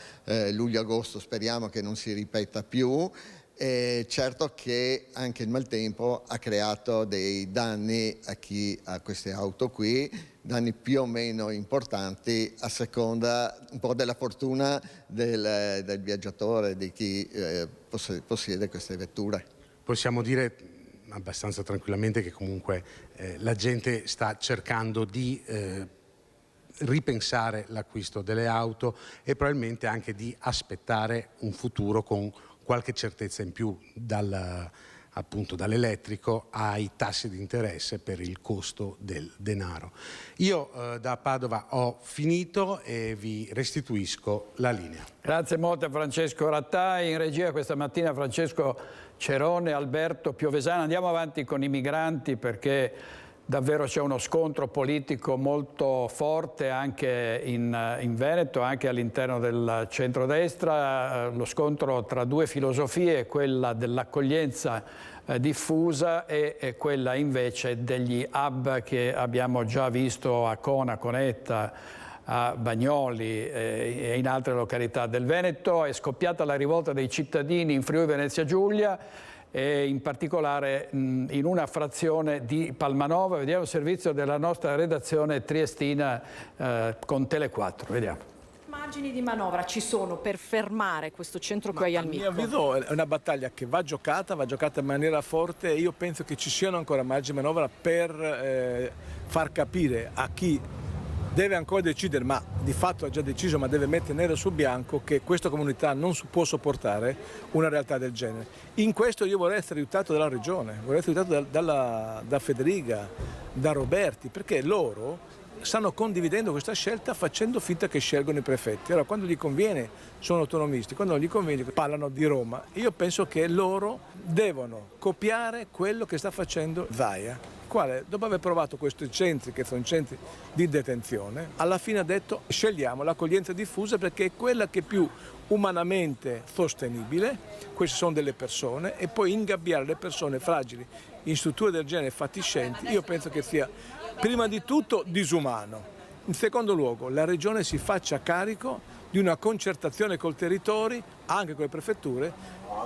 luglio e agosto, speriamo che non si ripeta più. Certo che anche il maltempo ha creato dei danni a chi ha queste auto qui, danni più o meno importanti a seconda un po' della fortuna del viaggiatore, di chi possiede queste vetture. Possiamo dire abbastanza tranquillamente che comunque la gente sta cercando di ripensare l'acquisto delle auto e probabilmente anche di aspettare un futuro con qualche certezza in più, appunto dall'elettrico ai tassi di interesse per il costo del denaro. Io da Padova ho finito e vi restituisco la linea. Grazie molto a Francesco Rattai, in regia questa mattina Francesco Cerone, Alberto Piovesano. Andiamo avanti con i migranti perché davvero c'è uno scontro politico molto forte anche in Veneto, anche all'interno del centrodestra, lo scontro tra due filosofie, quella dell'accoglienza diffusa e quella invece degli hub che abbiamo già visto a Cona, Conetta, a Bagnoli e in altre località del Veneto. È scoppiata la rivolta dei cittadini in Friuli Venezia Giulia e in particolare in una frazione di Palmanova. Vediamo il servizio della nostra redazione triestina con Tele4. Vediamo. Margini di manovra ci sono per fermare questo centro qui al Micco? A mio avviso è una battaglia che va giocata in maniera forte e io penso che ci siano ancora margini di manovra per far capire a chi deve ancora decidere, ma di fatto ha già deciso, ma deve mettere nero su bianco che questa comunità non può sopportare una realtà del genere. In questo io vorrei essere aiutato dalla Regione, vorrei essere aiutato da Federica, da Roberti, perché loro stanno condividendo questa scelta facendo finta che scelgono i prefetti. Allora, quando gli conviene sono autonomisti, quando non gli conviene parlano di Roma. Io penso che loro devono copiare quello che sta facendo Zaia, quale dopo aver provato questi centri, che sono centri di detenzione, alla fine ha detto scegliamo l'accoglienza diffusa perché è quella che è più umanamente sostenibile, queste sono delle persone, e poi ingabbiare le persone fragili in strutture del genere fatiscenti, io penso che sia prima di tutto disumano. In secondo luogo, la Regione si faccia carico di una concertazione col territori, anche con le prefetture,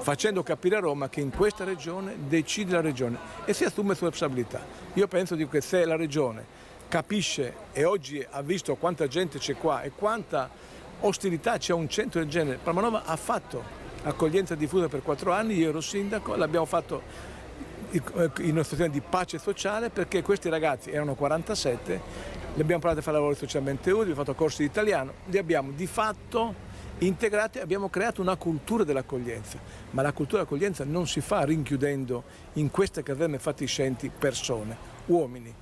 facendo capire a Roma che in questa regione decide la regione e si assume sue responsabilità. Io penso che se la regione capisce e oggi ha visto quanta gente c'è qua e quanta ostilità c'è a un centro del genere, Palmanova ha fatto accoglienza diffusa per 4 anni, io ero sindaco, l'abbiamo fatto in una situazione di pace sociale perché questi ragazzi erano 47, li abbiamo portati a fare lavori socialmente utili, abbiamo fatto corsi di italiano, li abbiamo di fatto integrati, abbiamo creato una cultura dell'accoglienza, ma la cultura dell'accoglienza non si fa rinchiudendo in queste caserme fatiscenti persone, uomini.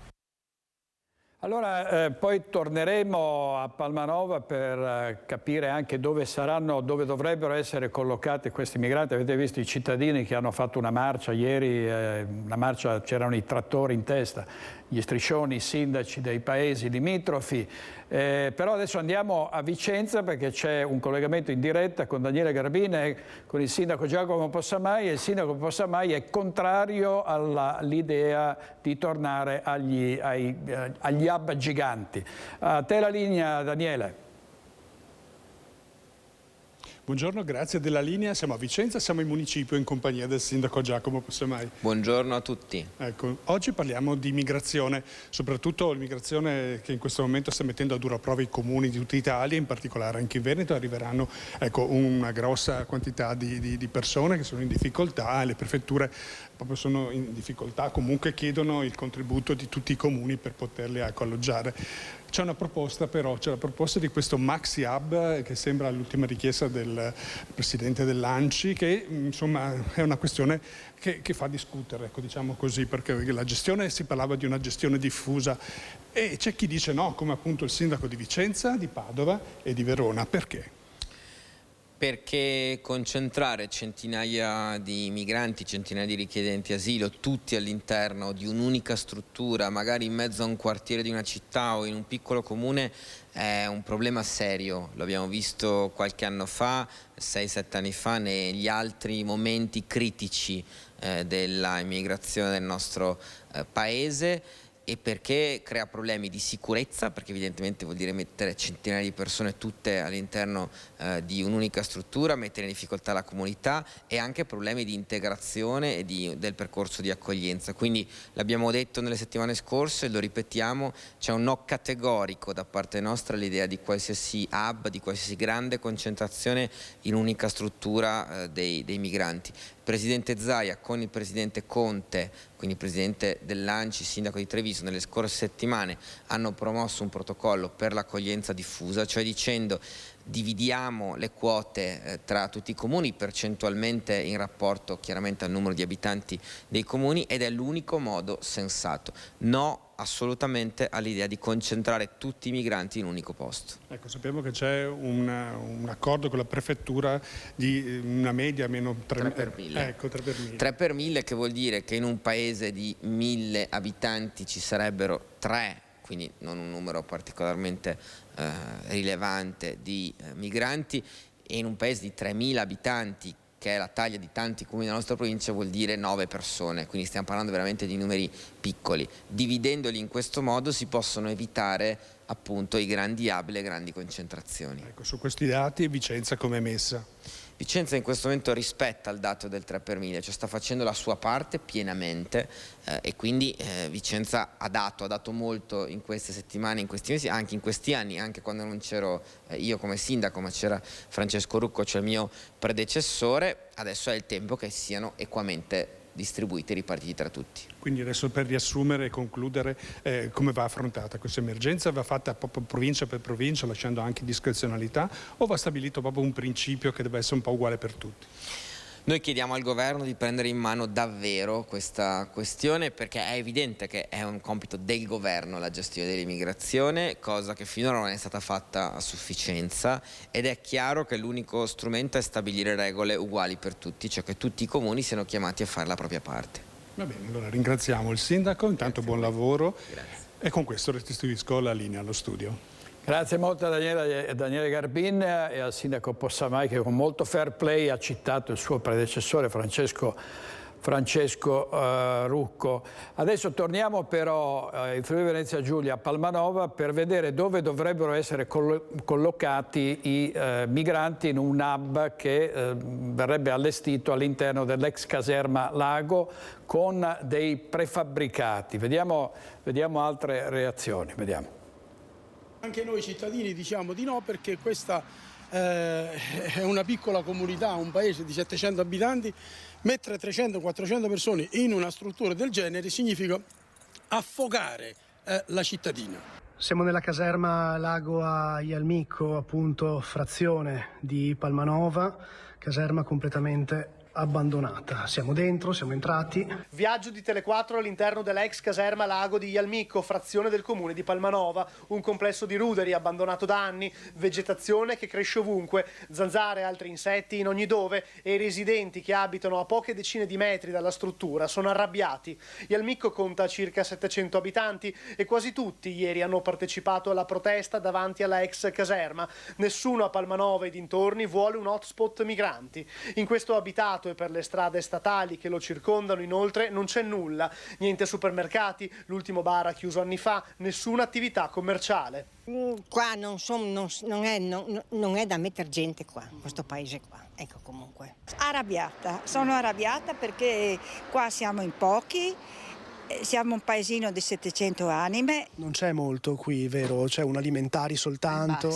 Allora, poi torneremo a Palmanova per capire anche dove dovrebbero essere collocati questi migranti. Avete visto i cittadini che hanno fatto una marcia ieri, una marcia, c'erano i trattori in testa, gli striscioni, i sindaci dei paesi limitrofi. Però adesso andiamo a Vicenza perché c'è un collegamento in diretta con Daniele Garbin e con il sindaco Giacomo Possamai, e il sindaco Possamai è contrario all'idea di tornare agli hub giganti. A te la linea, Daniele. Buongiorno, grazie della linea. Siamo a Vicenza, siamo in municipio in compagnia del sindaco Giacomo Possamai. Buongiorno a tutti. Ecco, oggi parliamo di immigrazione, soprattutto l'immigrazione che in questo momento sta mettendo a dura prova i comuni di tutta Italia, in particolare anche in Veneto. Arriveranno una grossa quantità di persone che sono in difficoltà e le prefetture proprio sono in difficoltà, comunque chiedono il contributo di tutti i comuni per poterli alloggiare. C'è una proposta però, c'è la proposta di questo Maxi Hub che sembra l'ultima richiesta del presidente dell'ANCI, che insomma è una questione che fa discutere, ecco, diciamo così, perché la gestione, si parlava di una gestione diffusa e c'è chi dice no, come appunto il sindaco di Vicenza, di Padova e di Verona. Perché? Perché concentrare centinaia di migranti, centinaia di richiedenti asilo, tutti all'interno di un'unica struttura, magari in mezzo a un quartiere di una città o in un piccolo comune, è un problema serio. Lo abbiamo visto qualche anno fa, 6-7 anni fa, negli altri momenti critici della immigrazione del nostro paese. E perché crea problemi di sicurezza, perché evidentemente vuol dire mettere centinaia di persone tutte all'interno di un'unica struttura, mettere in difficoltà la comunità, e anche problemi di integrazione e del percorso di accoglienza. Quindi l'abbiamo detto nelle settimane scorse, lo ripetiamo, c'è un no categorico da parte nostra all'idea di qualsiasi hub, di qualsiasi grande concentrazione in un'unica struttura dei migranti. Il presidente Zaia con il presidente Conte, quindi il presidente dell'ANCI, sindaco di Treviso, nelle scorse settimane hanno promosso un protocollo per l'accoglienza diffusa, cioè dicendo dividiamo le quote tra tutti i comuni percentualmente in rapporto chiaramente al numero di abitanti dei comuni, ed è l'unico modo sensato. No assolutamente all'idea di concentrare tutti i migranti in un unico posto. Ecco, sappiamo che c'è un accordo con la prefettura di una media meno 3 per 1000. Ecco, 3 per 1000. 3 per 1000, che vuol dire che in un paese di 1000 abitanti ci sarebbero 3, quindi non un numero particolarmente rilevante di migranti, e in un paese di 3000 abitanti, che è la taglia di tanti comuni della nostra provincia, vuol dire 9 persone, quindi stiamo parlando veramente di numeri piccoli. Dividendoli in questo modo si possono evitare appunto i grandi hub, le grandi concentrazioni. Ecco, su questi dati Vicenza come è messa? Vicenza in questo momento rispetta il dato del 3 per 1000, cioè sta facendo la sua parte pienamente, e quindi Vicenza ha dato molto in queste settimane, in questi mesi, anche in questi anni, anche quando non c'ero io come sindaco, ma c'era Francesco Rucco, cioè il mio predecessore. Adesso è il tempo che siano equamente distribuiti e ripartiti tra tutti. Quindi adesso, per riassumere e concludere, come va affrontata questa emergenza? Va fatta proprio provincia per provincia, lasciando anche discrezionalità, o va stabilito proprio un principio che deve essere un po' uguale per tutti? Noi chiediamo al governo di prendere in mano davvero questa questione, perché è evidente che è un compito del governo la gestione dell'immigrazione, cosa che finora non è stata fatta a sufficienza, ed è chiaro che l'unico strumento è stabilire regole uguali per tutti, cioè che tutti i comuni siano chiamati a fare la propria parte. Va bene, allora ringraziamo il sindaco, intanto buon lavoro. Grazie. E con questo restituisco la linea allo studio. Grazie molto a Daniele Garbin e al sindaco Possamai, che con molto fair play ha citato il suo predecessore Francesco Francesco Rucco. Adesso torniamo però in Friuli Venezia Giulia a Palmanova per vedere dove dovrebbero essere collocati i migranti in un hub che verrebbe allestito all'interno dell'ex caserma Lago con dei prefabbricati. Vediamo altre reazioni. Vediamo. Anche noi cittadini diciamo di no, perché questa è una piccola comunità, un paese di 700 abitanti. Mettere 300-400 persone in una struttura del genere significa affogare la cittadina. Siamo nella caserma Lago a Ialmicco, appunto frazione di Palmanova, caserma completamente abbandonata. Siamo dentro, siamo entrati. Viaggio di Tele4 all'interno dell'ex caserma Lago di Ialmicco, frazione del comune di Palmanova, un complesso di ruderi abbandonato da anni, vegetazione che cresce ovunque, zanzare e altri insetti in ogni dove, e i residenti che abitano a poche decine di metri dalla struttura sono arrabbiati. Ialmicco conta circa 700 abitanti e quasi tutti ieri hanno partecipato alla protesta davanti alla ex caserma. Nessuno a Palmanova e dintorni vuole un hotspot migranti. In questo abitato e per le strade statali che lo circondano inoltre non c'è nulla, niente supermercati, l'ultimo bar ha chiuso anni fa, nessuna attività commerciale. Qua non è da mettere gente qua, questo paese qua, ecco comunque. Sono arrabbiata perché qua siamo in pochi. Siamo un paesino di 700 anime. Non c'è molto qui, vero? C'è un alimentari soltanto.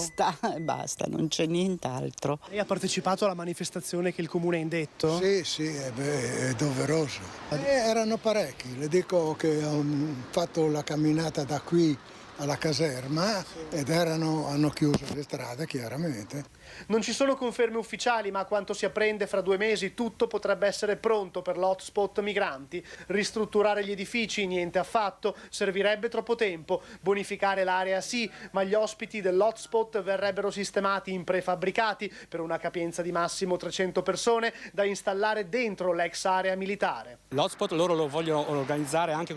Basta, non c'è nient'altro. Lei ha partecipato alla manifestazione che il comune ha indetto? Sì, è doveroso. Erano parecchi, le dico che ho fatto la camminata da qui alla caserma ed hanno chiuso le strade chiaramente. Non ci sono conferme ufficiali, ma a quanto si apprende fra 2 mesi tutto potrebbe essere pronto per l'hotspot migranti. Ristrutturare gli edifici niente affatto, servirebbe troppo tempo. Bonificare l'area sì, ma gli ospiti dell'hotspot verrebbero sistemati in prefabbricati per una capienza di massimo 300 persone da installare dentro l'ex area militare. L'hotspot loro lo vogliono organizzare anche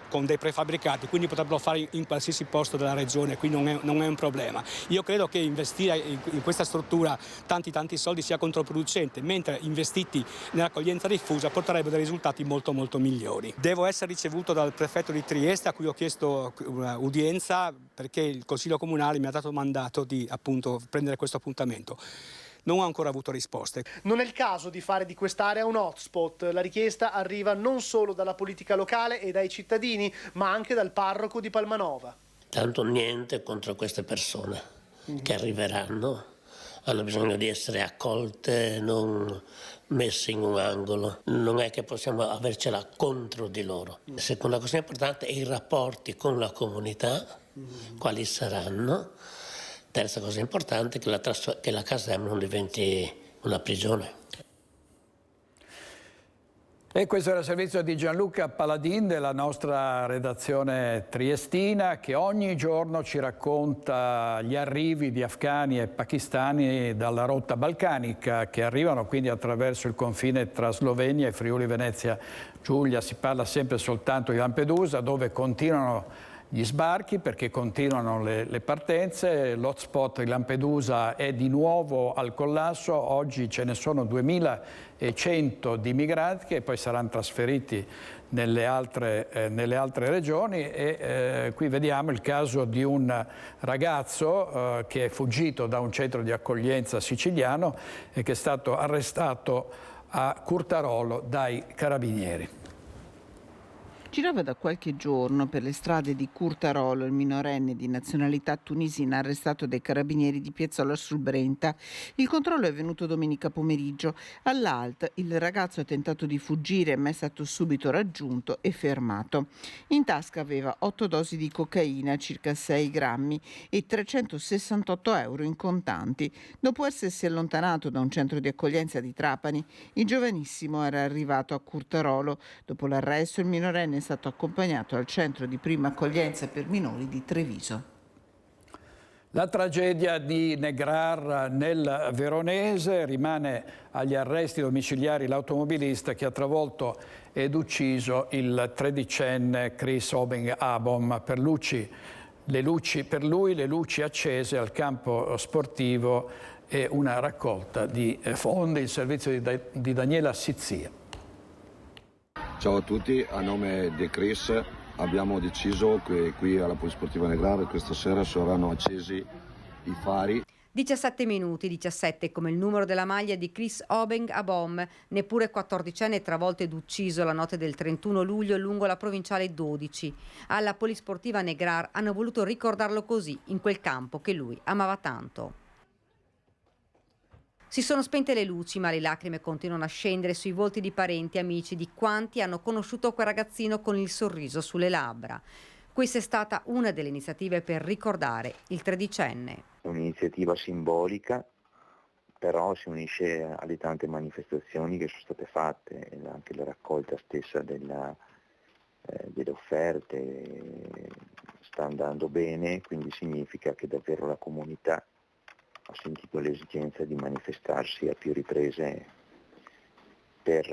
con dei prefabbricati, quindi potrebbero fare in qualsiasi posto della regione, quindi non è un problema. Io credo che investire in questa struttura tanti soldi sia controproducente, mentre investiti nell'accoglienza diffusa porterebbe dei risultati molto migliori. Devo essere ricevuto dal prefetto di Trieste, a cui ho chiesto un'udienza perché il Consiglio Comunale mi ha dato mandato di appunto prendere questo appuntamento. Non ho ancora avuto risposte. Non è il caso di fare di quest'area un hotspot. La richiesta arriva non solo dalla politica locale e dai cittadini, ma anche dal parroco di Palmanova. Tanto niente contro queste persone che arriveranno. Hanno bisogno di essere accolte, non messe in un angolo. Non è che possiamo avercela contro di loro. Seconda cosa importante è i rapporti con la comunità, quali saranno. Terza cosa importante è che la caserma non diventi una prigione. E questo era il servizio di Gianluca Paladin della nostra redazione triestina, che ogni giorno ci racconta gli arrivi di afghani e pakistani dalla rotta balcanica, che arrivano quindi attraverso il confine tra Slovenia e Friuli Venezia Giulia. Si parla sempre soltanto di Lampedusa, dove continuano gli sbarchi perché continuano le partenze. L'hotspot di Lampedusa è di nuovo al collasso. Oggi ce ne sono 2100 di migranti che poi saranno trasferiti nelle altre regioni e qui vediamo il caso di un ragazzo che è fuggito da un centro di accoglienza siciliano e che è stato arrestato a Curtarolo dai carabinieri. Girava da qualche giorno per le strade di Curtarolo il minorenne di nazionalità tunisina arrestato dai carabinieri di Piazzola sul Brenta. Il controllo è venuto domenica pomeriggio. All'ALT il ragazzo ha tentato di fuggire ma è stato subito raggiunto e fermato. In tasca aveva 8 dosi di cocaina, circa 6 grammi e 368 euro in contanti. Dopo essersi allontanato da un centro di accoglienza di Trapani, il giovanissimo era arrivato a Curtarolo. Dopo l'arresto il minorenne è stato accompagnato al centro di prima accoglienza per minori di Treviso. La tragedia di Negrar nel Veronese, rimane agli arresti domiciliari l'automobilista che ha travolto ed ucciso il 13enne Chris Obeng-Abom. Per lui le luci accese al campo sportivo e una raccolta di fondi, il servizio di Daniela Sizzia. Ciao a tutti, a nome di Chris abbiamo deciso che qui alla Polisportiva Negrare questa sera saranno accesi i fari. 17 minuti, 17 come il numero della maglia di Chris Obeng Abom, neppure 14enne travolto ed ucciso la notte del 31 luglio lungo la provinciale 12. Alla Polisportiva Negrar hanno voluto ricordarlo così, in quel campo che lui amava tanto. Si sono spente le luci, ma le lacrime continuano a scendere sui volti di parenti e amici di quanti hanno conosciuto quel ragazzino con il sorriso sulle labbra. Questa è stata una delle iniziative per ricordare il tredicenne. Un'iniziativa simbolica, però si unisce alle tante manifestazioni che sono state fatte, e anche la raccolta stessa delle offerte sta andando bene, quindi significa che davvero la comunità ha sentito l'esigenza di manifestarsi a più riprese per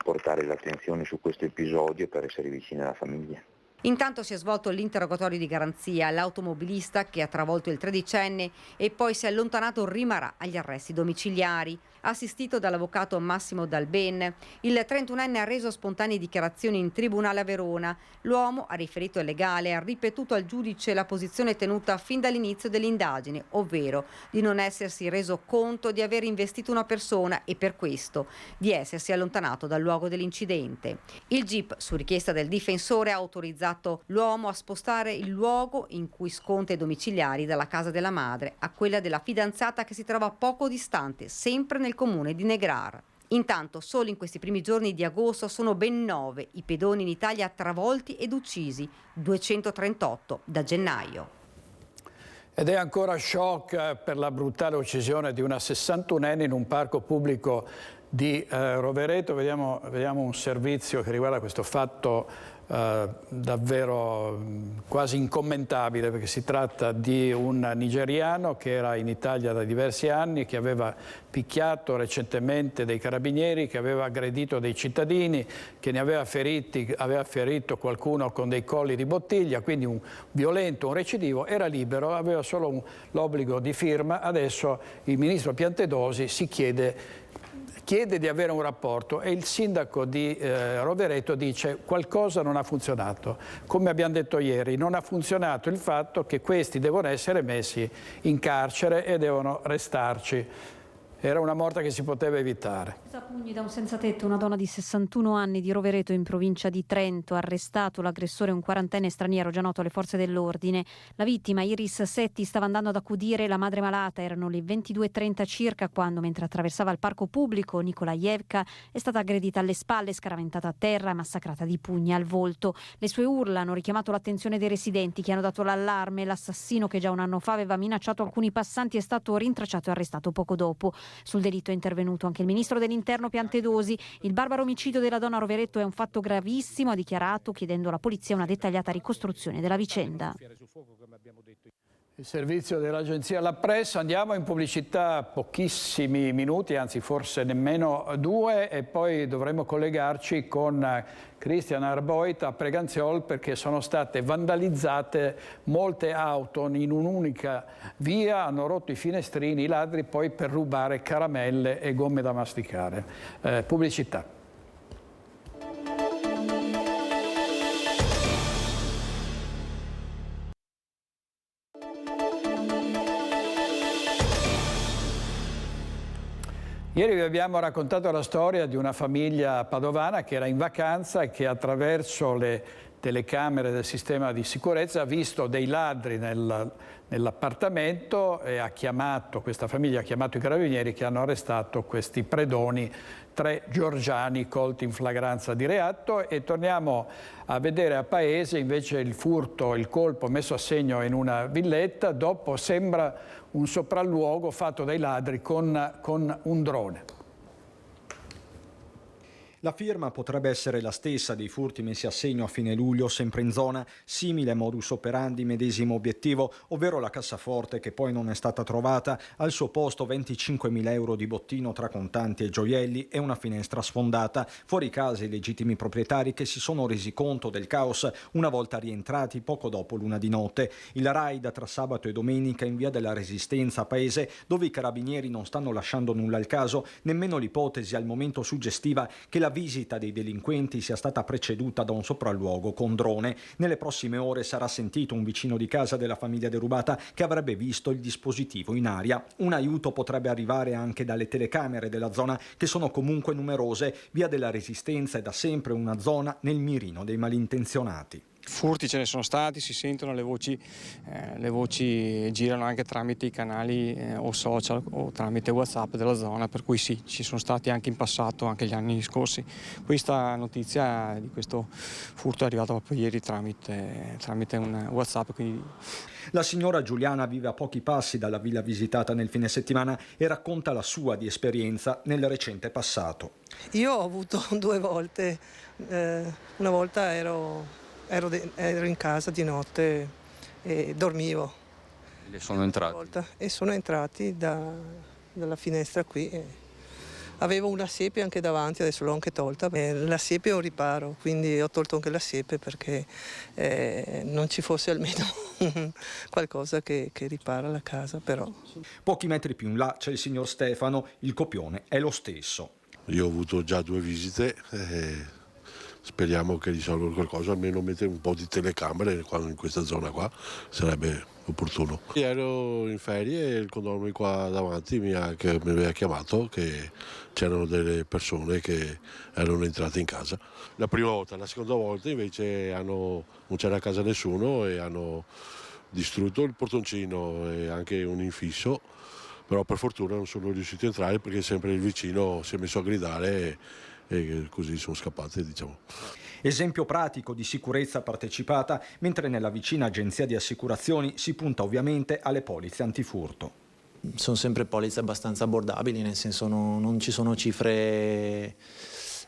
portare l'attenzione su questo episodio e per essere vicini alla famiglia. Intanto si è svolto l'interrogatorio di garanzia. L'automobilista che ha travolto il tredicenne e poi si è allontanato rimarrà agli arresti domiciliari. Assistito dall'avvocato Massimo Dalben, il 31enne ha reso spontanee dichiarazioni in tribunale a Verona. L'uomo ha riferito al legale e ha ripetuto al giudice la posizione tenuta fin dall'inizio dell'indagine, ovvero di non essersi reso conto di aver investito una persona e per questo di essersi allontanato dal luogo dell'incidente. Il GIP, su richiesta del difensore, ha autorizzato l'uomo a spostare il luogo in cui sconta i domiciliari dalla casa della madre a quella della fidanzata che si trova poco distante, sempre nel comune di Negrar. Intanto, solo in questi primi giorni di agosto sono ben 9 i pedoni in Italia travolti ed uccisi, 238 da gennaio. Ed è ancora shock per la brutale uccisione di una 61enne in un parco pubblico di Rovereto. Vediamo un servizio che riguarda questo fatto davvero quasi incommentabile, perché si tratta di un nigeriano che era in Italia da diversi anni, che aveva picchiato recentemente dei carabinieri, che aveva aggredito dei cittadini, che ne aveva ferito qualcuno con dei colli di bottiglia, quindi un violento, un recidivo. Era libero, aveva solo l'obbligo di firma. Adesso il ministro Piantedosi chiede di avere un rapporto e il sindaco di Rovereto dice qualcosa non ha funzionato. Come abbiamo detto ieri, non ha funzionato il fatto che questi devono essere messi in carcere e devono restarci. Era una morte che si poteva evitare. A pugni da un senza tetto, una donna di 61 anni di Rovereto in provincia di Trento, arrestato l'aggressore, un 40enne straniero già noto alle forze dell'ordine. La vittima, Iris Setti, stava andando ad accudire la madre malata. Erano le 22:30 circa quando, mentre attraversava il parco pubblico, Nikolajevka è stata aggredita alle spalle, scaraventata a terra e massacrata di pugni al volto. Le sue urla hanno richiamato l'attenzione dei residenti che hanno dato l'allarme. L'assassino, che già un anno fa aveva minacciato alcuni passanti, è stato rintracciato e arrestato poco dopo. Sul delitto è intervenuto anche il ministro dell'Interno Piantedosi. Il barbaro omicidio della donna a Rovereto è un fatto gravissimo, ha dichiarato, chiedendo alla polizia una dettagliata ricostruzione della vicenda. Il servizio dell'agenzia La Presse, andiamo in pubblicità pochissimi minuti, anzi forse nemmeno 2, e poi dovremo collegarci con Cristian Arboit a Preganziol, perché sono state vandalizzate molte auto in un'unica via, hanno rotto i finestrini i ladri poi per rubare caramelle e gomme da masticare. Pubblicità. Ieri vi abbiamo raccontato la storia di una famiglia padovana che era in vacanza e che attraverso le telecamere del sistema di sicurezza ha visto dei ladri nell'appartamento e questa famiglia ha chiamato i carabinieri, che hanno arrestato questi predoni, 3 georgiani colti in flagranza di reato. E torniamo a vedere a Paese invece il furto, il colpo messo a segno in una villetta. Dopo sembra un sopralluogo fatto dai ladri con un drone. La firma potrebbe essere la stessa dei furti messi a segno a fine luglio, sempre in zona, simile modus operandi, medesimo obiettivo, ovvero la cassaforte che poi non è stata trovata, al suo posto 25.000 euro di bottino tra contanti e gioielli e una finestra sfondata. Fuori casa i legittimi proprietari, che si sono resi conto del caos una volta rientrati poco dopo l'una di notte. Il raid tra sabato e domenica in via della Resistenza a Paese, dove i carabinieri non stanno lasciando nulla al caso, nemmeno l'ipotesi al momento suggestiva che la visita dei delinquenti sia stata preceduta da un sopralluogo con drone. Nelle prossime ore sarà sentito un vicino di casa della famiglia derubata che avrebbe visto il dispositivo in aria. Un aiuto potrebbe arrivare anche dalle telecamere della zona, che sono comunque numerose. Via della Resistenza è da sempre una zona nel mirino dei malintenzionati. Furti ce ne sono stati, si sentono, le voci girano anche tramite i canali o social o tramite WhatsApp della zona, per cui sì, ci sono stati anche in passato, anche gli anni scorsi. Questa notizia di questo furto è arrivata proprio ieri tramite un WhatsApp. Quindi... La signora Giuliana vive a pochi passi dalla villa visitata nel fine settimana e racconta la sua di esperienza nel recente passato. Io ho avuto 2 volte, una volta ero in casa di notte e dormivo. E sono entrati? E sono entrati dalla finestra qui. Avevo una siepe anche davanti, adesso l'ho anche tolta. La siepe è un riparo, quindi ho tolto anche la siepe perché non ci fosse almeno qualcosa che ripara la casa. Però. Pochi metri più in là c'è il signor Stefano, il copione è lo stesso. Io ho avuto già 2 visite. Speriamo che risolvano qualcosa, almeno mettere un po' di telecamere in questa zona qua sarebbe opportuno. Ero in ferie e il condomino qua davanti mi aveva chiamato che c'erano delle persone che erano entrate in casa. La prima volta, la seconda volta invece non c'era a casa nessuno e hanno distrutto il portoncino e anche un infisso, però per fortuna non sono riusciti a entrare perché sempre il vicino si è messo a gridare e così sono scappate, diciamo. Esempio pratico di sicurezza partecipata, mentre nella vicina agenzia di assicurazioni si punta ovviamente alle polizze antifurto. Sono sempre polizze abbastanza abbordabili, nel senso non ci sono cifre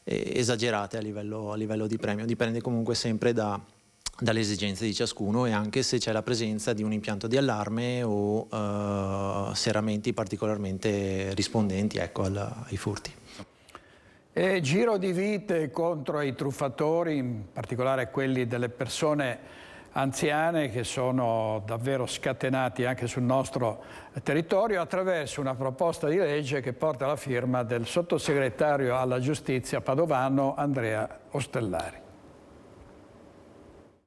esagerate a livello di premio, dipende comunque sempre dalle esigenze di ciascuno e anche se c'è la presenza di un impianto di allarme o serramenti particolarmente rispondenti ai furti. E giro di vite contro i truffatori, in particolare quelli delle persone anziane che sono davvero scatenati anche sul nostro territorio attraverso una proposta di legge che porta la firma del sottosegretario alla giustizia padovano Andrea Ostellari.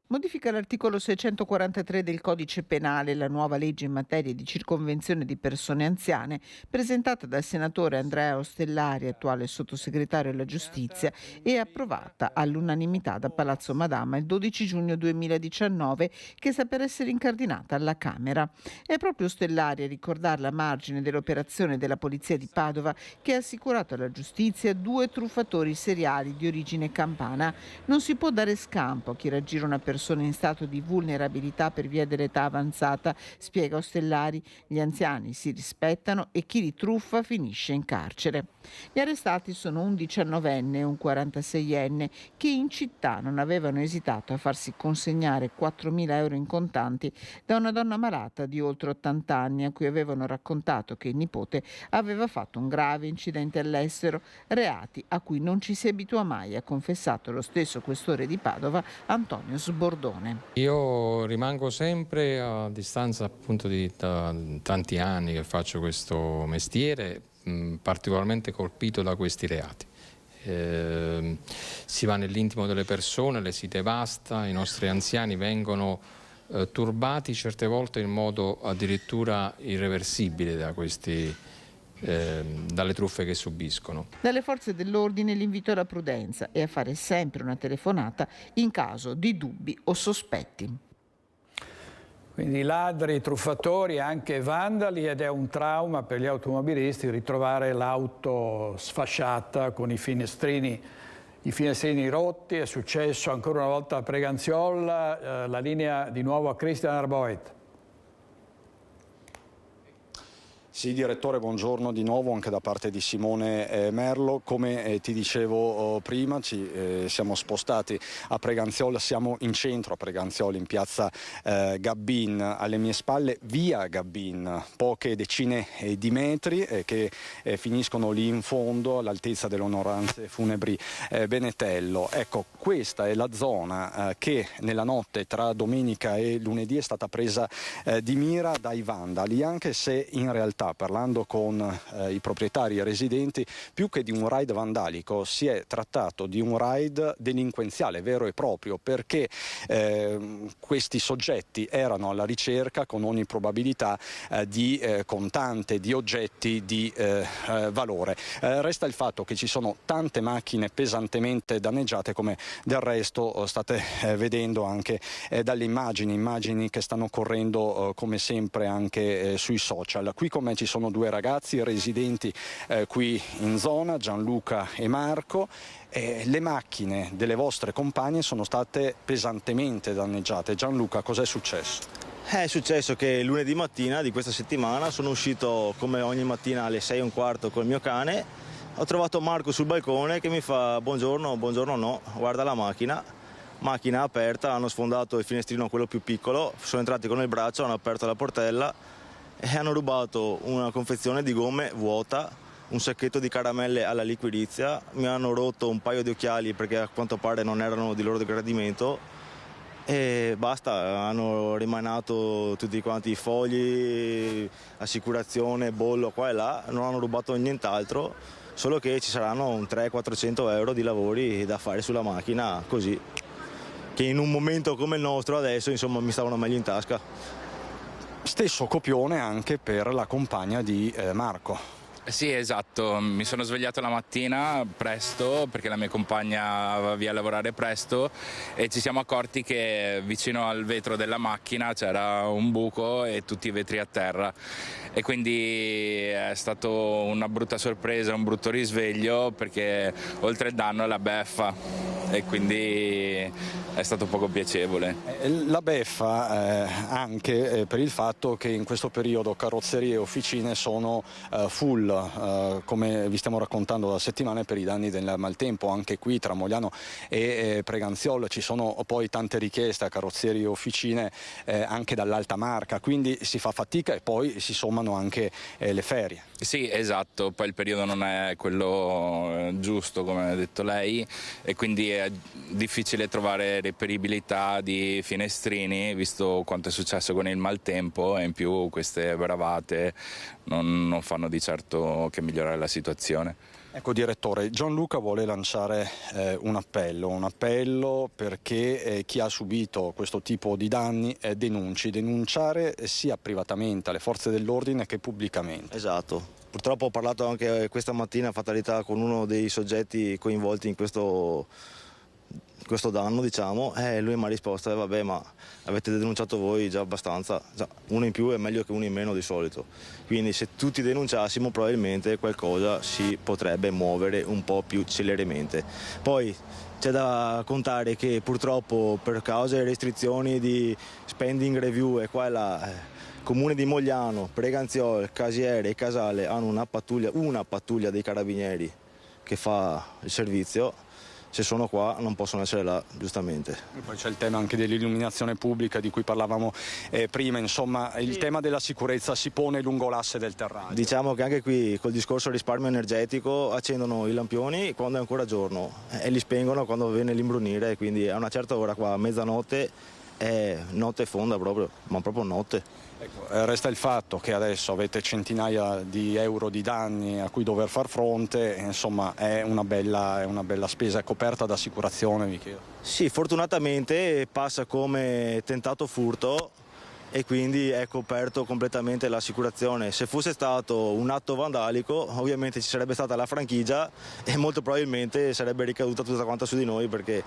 Modifica l'articolo 643 del Codice Penale, la nuova legge in materia di circonvenzione di persone anziane, presentata dal senatore Andrea Ostellari, attuale sottosegretario alla giustizia, e approvata all'unanimità da Palazzo Madama il 12 giugno 2019, che sta per essere incardinata alla Camera. È proprio Ostellari a ricordarla a margine dell'operazione della Polizia di Padova che ha assicurato alla giustizia 2 truffatori seriali di origine campana. Non si può dare scampo a chi raggira una persona in stato di vulnerabilità per via dell'età avanzata, spiega Ostellari. Gli anziani si rispettano e chi li truffa finisce in carcere. Gli arrestati sono un 19enne e un 46enne che in città non avevano esitato a farsi consegnare 4.000 euro in contanti da una donna malata di oltre 80 anni a cui avevano raccontato che il nipote aveva fatto un grave incidente all'estero, reati a cui non ci si abitua mai, ha confessato lo stesso questore di Padova Antonio Sbordone. Io rimango sempre a distanza appunto di tanti anni che faccio questo mestiere, particolarmente colpito da questi reati. Si va nell'intimo delle persone, le si devasta, i nostri anziani vengono turbati certe volte in modo addirittura irreversibile dalle truffe che subiscono. Dalle forze dell'ordine l'invito alla prudenza e a fare sempre una telefonata in caso di dubbi o sospetti. Quindi ladri, truffatori, anche vandali, ed è un trauma per gli automobilisti ritrovare l'auto sfasciata con i finestrini rotti. È successo ancora una volta a Preganziola. La linea di nuovo a Christian Arboet. Sì, direttore, buongiorno di nuovo anche da parte di Simone Merlo. Come ti dicevo prima, ci siamo spostati a Preganziola, siamo in centro a Preganziola, in piazza Gabbin, alle mie spalle via Gabbin, poche decine di metri che finiscono lì in fondo all'altezza delle onoranze funebri Benetello. Ecco, questa è la zona che nella notte tra domenica e lunedì è stata presa di mira dai vandali, anche se in realtà verità, parlando con i proprietari e residenti, più che di un raid vandalico si è trattato di un raid delinquenziale vero e proprio, perché questi soggetti erano alla ricerca con ogni probabilità di contante, di oggetti di valore. Resta il fatto che ci sono tante macchine pesantemente danneggiate, come del resto state vedendo anche dalle immagini che stanno correndo come sempre anche sui social. Qui con me ci sono due ragazzi residenti qui in zona, Gianluca e Marco. Le macchine delle vostre compagne sono state pesantemente danneggiate. Gianluca, cos'è successo? È successo che lunedì mattina di questa settimana sono uscito come ogni mattina alle 6:15 col mio cane. Ho trovato Marco sul balcone che mi fa buongiorno, buongiorno no, guarda la macchina aperta, hanno sfondato il finestrino, quello più piccolo, sono entrati con il braccio, hanno aperto la portella e hanno rubato una confezione di gomme vuota, un sacchetto di caramelle alla liquirizia, mi hanno rotto un paio di occhiali perché a quanto pare non erano di loro gradimento e basta, hanno rimanato tutti quanti i fogli, assicurazione, bollo qua e là, non hanno rubato nient'altro, solo che ci saranno un 300-400 euro di lavori da fare sulla macchina, così, che in un momento come il nostro adesso insomma mi stavano meglio in tasca. Stesso copione anche per la compagna di Marco. Sì, esatto, mi sono svegliato la mattina presto perché la mia compagna va via a lavorare presto e ci siamo accorti che vicino al vetro della macchina c'era un buco e tutti i vetri a terra e quindi è stato una brutta sorpresa, un brutto risveglio perché oltre il danno è la beffa e quindi è stato poco piacevole. La beffa anche per il fatto che in questo periodo carrozzerie e officine sono full, come vi stiamo raccontando da settimane, per i danni del maltempo. Anche qui tra Mogliano e Preganziol ci sono poi tante richieste a carrozzerie e officine anche dall'alta marca, quindi si fa fatica e poi si sommano anche le ferie. Sì, esatto, poi il periodo non è quello giusto come ha detto lei e quindi è difficile trovare reperibilità di finestrini visto quanto è successo con il maltempo e in più queste bravate non fanno di certo che migliorare la situazione. Ecco direttore, Gianluca vuole lanciare un appello perché chi ha subito questo tipo di danni denunciare sia privatamente alle forze dell'ordine che pubblicamente. Esatto, purtroppo ho parlato anche questa mattina, fatalità, con uno dei soggetti coinvolti in questo danno, diciamo, e lui mi ha risposto vabbè, ma avete denunciato voi già abbastanza, già, uno in più è meglio che uno in meno di solito, quindi se tutti denunciassimo probabilmente qualcosa si potrebbe muovere un po' più celermente. Poi c'è da contare che purtroppo per cause e restrizioni di spending review e qua e là, Comune di Mogliano, Preganziol, Casiere e Casale hanno una pattuglia dei carabinieri che fa il servizio. Se sono qua non possono essere là, giustamente. E poi c'è il tema anche dell'illuminazione pubblica di cui parlavamo prima, insomma il tema della sicurezza si pone lungo l'asse del terrario. Diciamo che anche qui col discorso risparmio energetico accendono i lampioni quando è ancora giorno e li spengono quando viene l'imbrunire, quindi a una certa ora qua, a mezzanotte, è notte fonda proprio, ma proprio notte. Ecco, resta il fatto che adesso avete centinaia di euro di danni a cui dover far fronte, insomma è una bella spesa, è coperta da assicurazione, vi chiedo. Sì, fortunatamente passa come tentato furto e quindi è coperto completamente l'assicurazione. Se fosse stato un atto vandalico ovviamente ci sarebbe stata la franchigia e molto probabilmente sarebbe ricaduta tutta quanta su di noi perché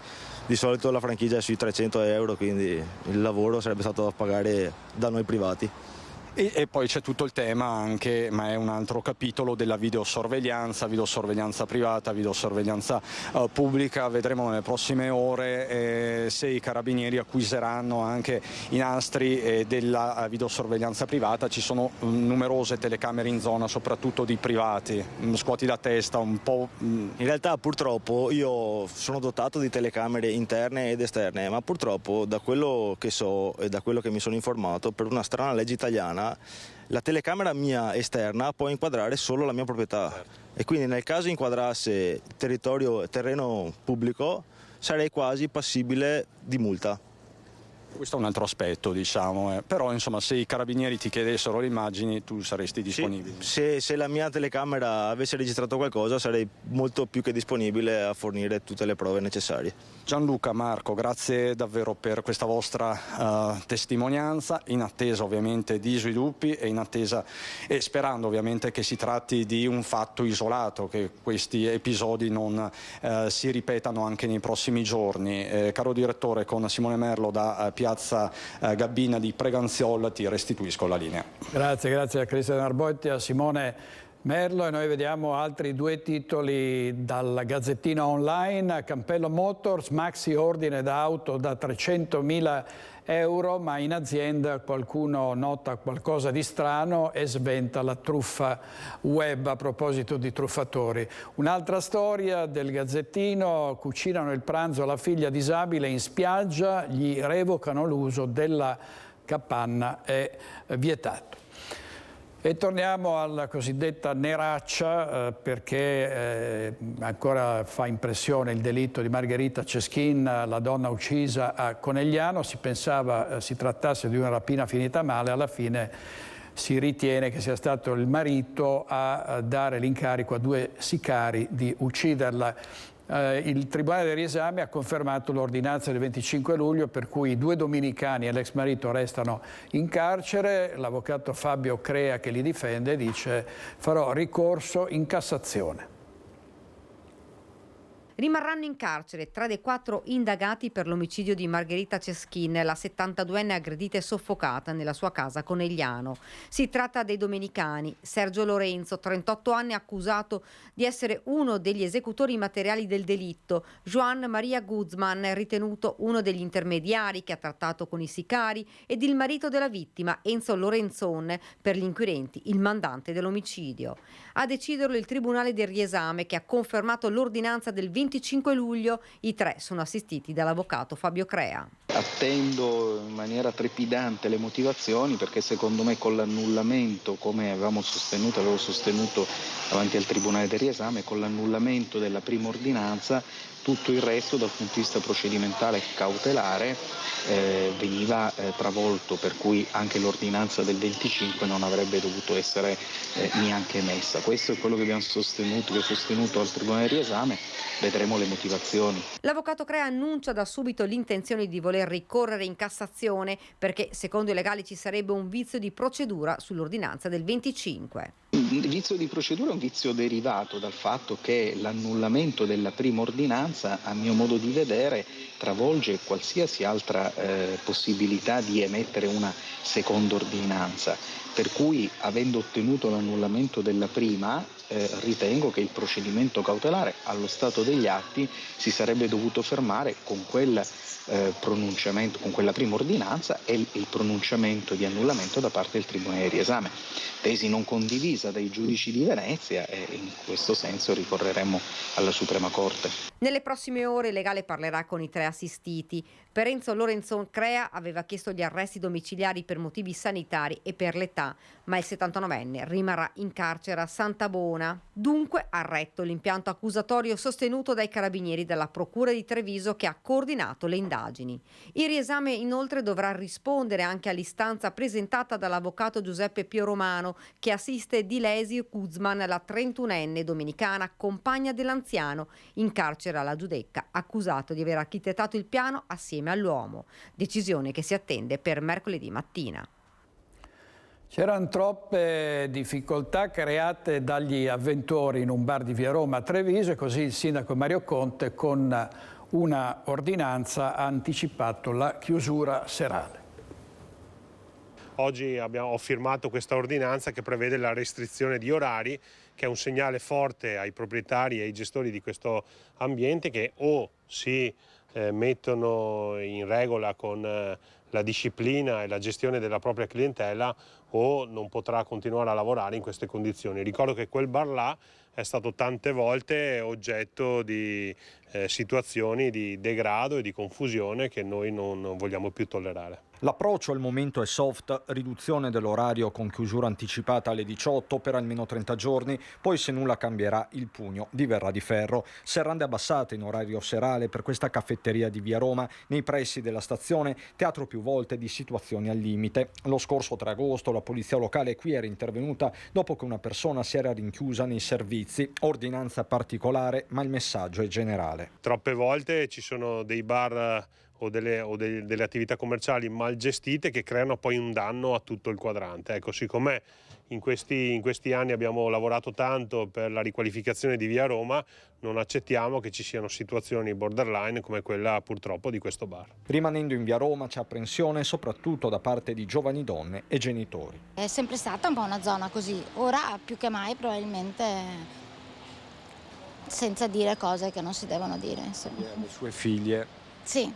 di solito la franchigia è sui 300 euro, quindi il lavoro sarebbe stato da pagare da noi privati. E poi c'è tutto il tema anche, ma è un altro capitolo, della videosorveglianza privata, videosorveglianza pubblica. Vedremo nelle prossime ore se i carabinieri acquiseranno anche i nastri della videosorveglianza privata. Ci sono numerose telecamere in zona, soprattutto di privati. Scuoti la testa un po'. In realtà purtroppo io sono dotato di telecamere interne ed esterne, ma purtroppo da quello che so e da quello che mi sono informato, per una strana legge italiana, la telecamera mia esterna può inquadrare solo la mia proprietà e quindi nel caso inquadrasse terreno pubblico sarei quasi passibile di multa. Questo è un altro aspetto, diciamo, però insomma se i carabinieri ti chiedessero le immagini tu saresti disponibile? Sì, se la mia telecamera avesse registrato qualcosa sarei molto più che disponibile a fornire tutte le prove necessarie. Gianluca, Marco, grazie davvero per questa vostra testimonianza, in attesa ovviamente di sviluppi e in attesa e sperando ovviamente che si tratti di un fatto isolato, che questi episodi non si ripetano anche nei prossimi giorni. Caro direttore, con Simone Merlo da Piazza Gabbina di Preganziol ti restituisco la linea. Grazie a Cristian Arbotti e a Simone Merlo, e noi vediamo altri due titoli dal Gazzettino Online. Campello Motors, maxi ordine d'auto da 300.000 euro, ma in azienda qualcuno nota qualcosa di strano e sventa la truffa web. A proposito di truffatori, un'altra storia del Gazzettino: cucinano il pranzo alla figlia disabile in spiaggia, gli revocano l'uso della capanna, è vietato. E torniamo alla cosiddetta neraccia, perché ancora fa impressione il delitto di Margherita Ceschin, la donna uccisa a Conegliano. Si pensava si trattasse di una rapina finita male, alla fine si ritiene che sia stato il marito a dare l'incarico a due sicari di ucciderla. Il Tribunale del Riesame ha confermato l'ordinanza del 25 luglio per cui i due dominicani e l'ex marito restano in carcere. L'avvocato Fabio Crea, che li difende, dice: farò ricorso in Cassazione. Rimarranno in carcere 3 dei 4 indagati per l'omicidio di Margherita Ceschin, la 72enne aggredita e soffocata nella sua casa a Conegliano. Si tratta dei domenicani: Sergio Lorenzo, 38 anni, accusato di essere uno degli esecutori materiali del delitto; Joan Maria Guzman, ritenuto uno degli intermediari che ha trattato con i sicari; ed il marito della vittima, Enzo Lorenzon, per gli inquirenti il mandante dell'omicidio. A deciderlo il Tribunale del Riesame, che ha confermato l'ordinanza del 25 luglio. I 3 sono assistiti dall'avvocato Fabio Crea. Attendo in maniera trepidante le motivazioni, perché secondo me con l'annullamento, come avevo sostenuto davanti al Tribunale del Riesame, con l'annullamento della prima ordinanza tutto il resto dal punto di vista procedimentale cautelare veniva travolto, per cui anche l'ordinanza del 25 non avrebbe dovuto essere neanche emessa. Questo è quello che abbiamo sostenuto, che ho sostenuto al Tribunale del Riesame. Vedremo le motivazioni. L'avvocato Crea annuncia da subito l'intenzione di voler ricorrere in Cassazione, perché secondo i legali ci sarebbe un vizio di procedura sull'ordinanza del 25. Il vizio di procedura è un vizio derivato dal fatto che l'annullamento della prima ordinanza, a mio modo di vedere, travolge qualsiasi altra possibilità di emettere una seconda ordinanza. Per cui, avendo ottenuto l'annullamento della prima, ritengo che il procedimento cautelare allo stato degli atti si sarebbe dovuto fermare con quel pronunciamento, con quella prima ordinanza e il pronunciamento di annullamento da parte del Tribunale di Riesame. Tesi non condivisa dai giudici di Venezia, e in questo senso ricorreremo alla Suprema Corte. Nelle prossime ore il legale parlerà con i 3 assistiti. Per Enzo Lorenzon, Crea aveva chiesto gli arresti domiciliari per motivi sanitari e per l'età, ma il 79enne rimarrà in carcere a Santabona. Dunque ha retto l'impianto accusatorio sostenuto dai carabinieri della Procura di Treviso, che ha coordinato le indagini. Il Riesame inoltre dovrà rispondere anche all'istanza presentata dall'avvocato Giuseppe Pioromano, che assiste Dilesio Guzman, la 31enne dominicana, compagna dell'anziano, in carcere alla Giudecca, accusato di aver architettato il piano assieme all'uomo. Decisione che si attende per mercoledì mattina. C'erano troppe difficoltà create dagli avventori in un bar di via Roma a Treviso, e così il sindaco Mario Conte con una ordinanza ha anticipato la chiusura serale. Oggi ho firmato questa ordinanza che prevede la restrizione di orari, che è un segnale forte ai proprietari e ai gestori di questo ambiente, che o si mettono in regola con la disciplina e la gestione della propria clientela, o non potrà continuare a lavorare in queste condizioni. Ricordo che quel bar là è stato tante volte oggetto di situazioni di degrado e di confusione che noi non vogliamo più tollerare. L'approccio al momento è soft, riduzione dell'orario con chiusura anticipata alle 18 per almeno 30 giorni, poi se nulla cambierà il pugno diverrà di ferro. Serrande abbassate in orario serale per questa caffetteria di Via Roma, nei pressi della stazione, teatro più volte di situazioni al limite. Lo scorso 3 agosto la polizia locale qui era intervenuta dopo che una persona si era rinchiusa nei servizi. Ordinanza particolare, ma il messaggio è generale. Troppe volte ci sono dei bar o delle attività commerciali mal gestite che creano poi un danno a tutto il quadrante. Ecco, siccome in questi anni abbiamo lavorato tanto per la riqualificazione di Via Roma, non accettiamo che ci siano situazioni borderline come quella purtroppo di questo bar. Rimanendo in Via Roma c'è apprensione soprattutto da parte di giovani donne e genitori. È sempre stata un po' una zona così, ora più che mai probabilmente senza dire cose che non si devono dire. Insomma. Le sue figlie? Sì.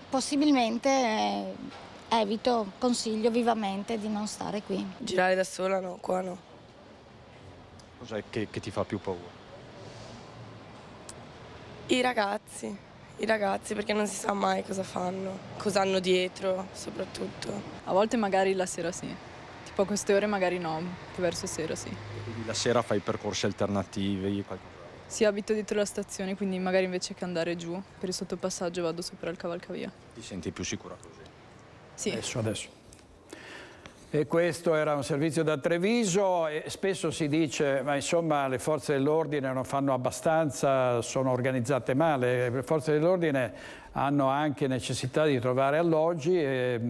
Possibilmente consiglio vivamente di non stare qui. Girare da sola no, qua no. Cos'è che ti fa più paura? I ragazzi perché non si sa mai cosa fanno, cosa hanno dietro soprattutto. A volte magari la sera sì, tipo a queste ore magari no, più verso sera sì. Quindi la sera fai percorsi alternativi? Sì, abito dietro la stazione, quindi magari invece che andare giù per il sottopassaggio vado sopra il cavalcavia. Ti senti più sicura così? Sì. Adesso. E questo era un servizio da Treviso e spesso si dice ma insomma le forze dell'ordine non fanno abbastanza, sono organizzate male. Le forze dell'ordine hanno anche necessità di trovare alloggi e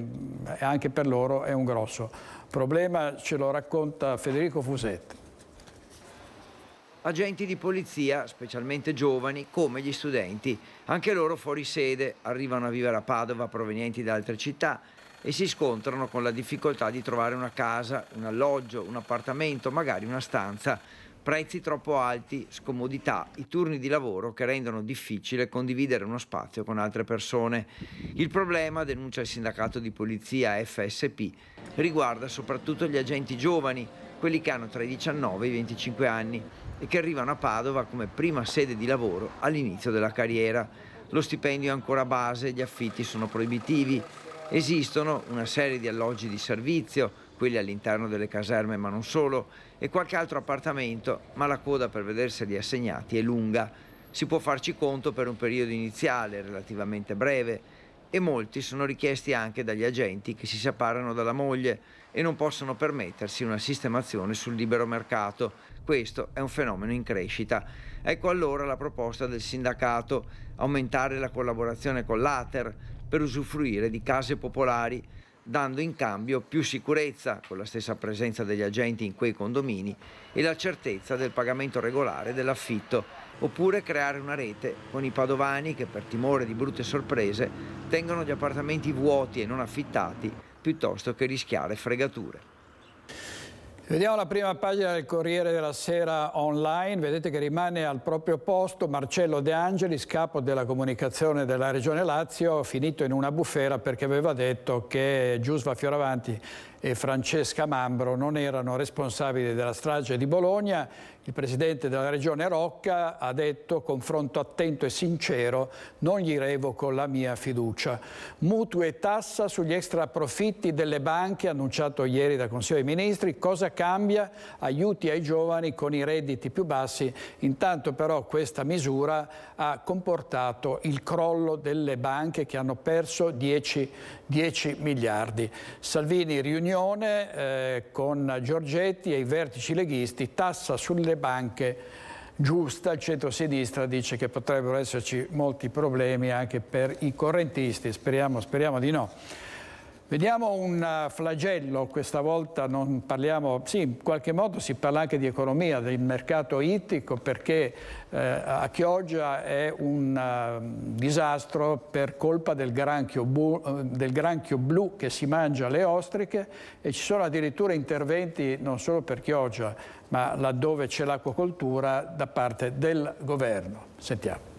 anche per loro è un grosso problema, ce lo racconta Federico Fusetti. Agenti di polizia, specialmente giovani, come gli studenti, anche loro fuori sede, arrivano a vivere a Padova provenienti da altre città e si scontrano con la difficoltà di trovare una casa, un alloggio, un appartamento, magari una stanza. Prezzi troppo alti, scomodità, i turni di lavoro che rendono difficile condividere uno spazio con altre persone. Il problema, denuncia il sindacato di polizia FSP, riguarda soprattutto gli agenti giovani, quelli che hanno tra i 19 e i 25 anni e che arrivano a Padova come prima sede di lavoro all'inizio della carriera. Lo stipendio è ancora base, gli affitti sono proibitivi. Esistono una serie di alloggi di servizio, quelli all'interno delle caserme ma non solo, e qualche altro appartamento, ma la coda per vederseli assegnati è lunga. Si può farci conto per un periodo iniziale relativamente breve e molti sono richiesti anche dagli agenti che si separano dalla moglie e non possono permettersi una sistemazione sul libero mercato. Questo è un fenomeno in crescita. Ecco allora la proposta del sindacato: aumentare la collaborazione con l'ATER per usufruire di case popolari, dando in cambio più sicurezza con la stessa presenza degli agenti in quei condomini e la certezza del pagamento regolare dell'affitto, oppure creare una rete con i padovani che per timore di brutte sorprese tengono gli appartamenti vuoti e non affittati piuttosto che rischiare fregature. Vediamo la prima pagina del Corriere della Sera online, vedete che rimane al proprio posto Marcello De Angelis, capo della comunicazione della Regione Lazio, finito in una bufera perché aveva detto che Giusva Fioravanti e Francesca Mambro non erano responsabili della strage di Bologna. Il presidente della Regione Rocca ha detto: confronto attento e sincero, non gli revoco la mia fiducia. Mutui e tassa sugli extraprofitti delle banche, annunciato ieri dal Consiglio dei Ministri. Cosa cambia? Aiuti ai giovani con i redditi più bassi. Intanto però questa misura ha comportato il crollo delle banche che hanno perso 10 miliardi. Salvini riunione con Giorgetti e i vertici leghisti, tassa sulle banche giusta. Il centro-sinistra dice che potrebbero esserci molti problemi anche per i correntisti, speriamo di no. Vediamo un flagello, questa volta non parliamo, sì, in qualche modo si parla anche di economia, del mercato ittico, perché a Chioggia è un disastro per colpa del granchio blu che si mangia le ostriche, e ci sono addirittura interventi non solo per Chioggia, ma laddove c'è l'acquacoltura da parte del governo. Sentiamo.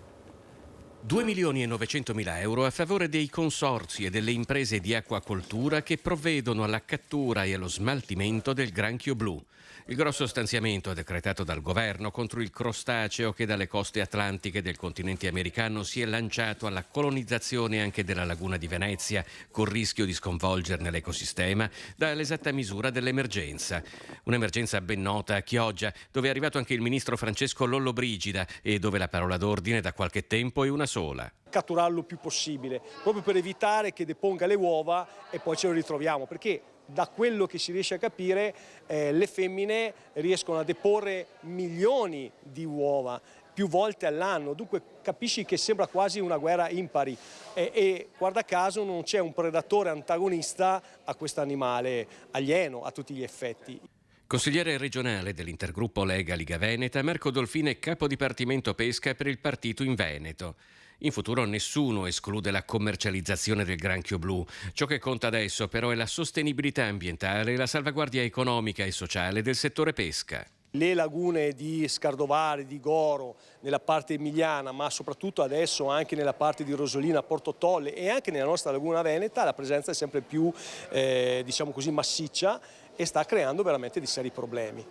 2.900.000 euro a favore dei consorzi e delle imprese di acquacoltura che provvedono alla cattura e allo smaltimento del granchio blu. Il grosso stanziamento decretato dal governo contro il crostaceo che dalle coste atlantiche del continente americano si è lanciato alla colonizzazione anche della laguna di Venezia, col rischio di sconvolgerne l'ecosistema, dà l'esatta misura dell'emergenza. Un'emergenza ben nota a Chioggia, dove è arrivato anche il ministro Francesco Lollobrigida e dove la parola d'ordine da qualche tempo è una sola. Catturarlo il più possibile, proprio per evitare che deponga le uova e poi ce lo ritroviamo, perché da quello che si riesce a capire le femmine riescono a deporre milioni di uova più volte all'anno, dunque capisci che sembra quasi una guerra impari e guarda caso non c'è un predatore antagonista a questo animale alieno a tutti gli effetti. Consigliere regionale dell'intergruppo Lega Liga Veneta, Marco Dolfine, capo dipartimento pesca per il partito in Veneto. In futuro nessuno esclude la commercializzazione del granchio blu. Ciò che conta adesso però è la sostenibilità ambientale e la salvaguardia economica e sociale del settore pesca. Le lagune di Scardovare, di Goro, nella parte emiliana, ma soprattutto adesso anche nella parte di Rosolina, Porto Tolle e anche nella nostra laguna veneta, la presenza è sempre più diciamo così, massiccia e sta creando veramente dei seri problemi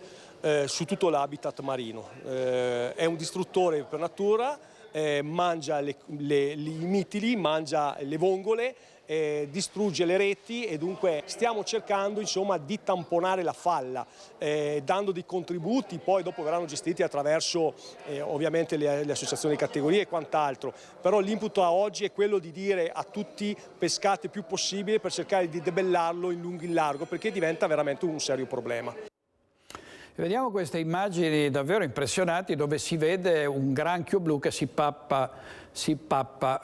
su tutto l'habitat marino. È un distruttore per natura, mangia i mitili, mangia le vongole, distrugge le reti e dunque stiamo cercando insomma di tamponare la falla dando dei contributi, poi dopo verranno gestiti attraverso ovviamente le associazioni di categorie e quant'altro, però l'input a oggi è quello di dire a tutti pescate il più possibile per cercare di debellarlo in lungo e in largo perché diventa veramente un serio problema. Vediamo queste immagini davvero impressionanti dove si vede un granchio blu che si pappa,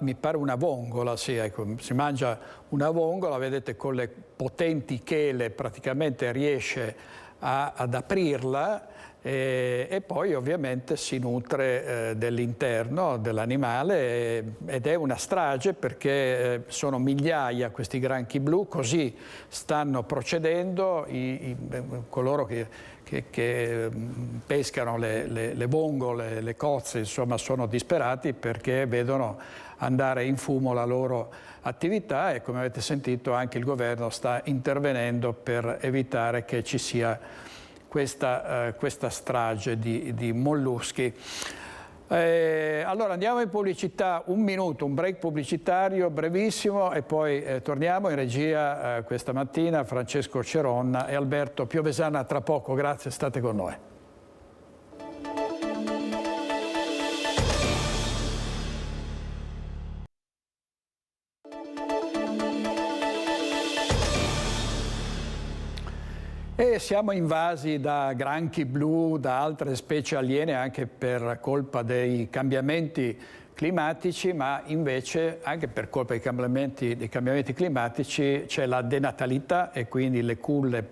mi pare una vongola, sì, ecco, si mangia una vongola, vedete con le potenti chele praticamente riesce ad aprirla e poi ovviamente si nutre dell'interno dell'animale ed è una strage perché sono migliaia questi granchi blu, così stanno procedendo coloro che pescano le vongole, le cozze, insomma sono disperati perché vedono andare in fumo la loro attività e come avete sentito anche il governo sta intervenendo per evitare che ci sia questa strage di molluschi. Allora andiamo in pubblicità, un minuto, un break pubblicitario brevissimo e poi torniamo in regia questa mattina Francesco Ceronna e Alberto Piovesana tra poco, grazie, state con noi. E siamo invasi da granchi blu, da altre specie aliene anche per colpa dei cambiamenti climatici, ma invece anche per colpa dei cambiamenti climatici c'è la denatalità e quindi le culle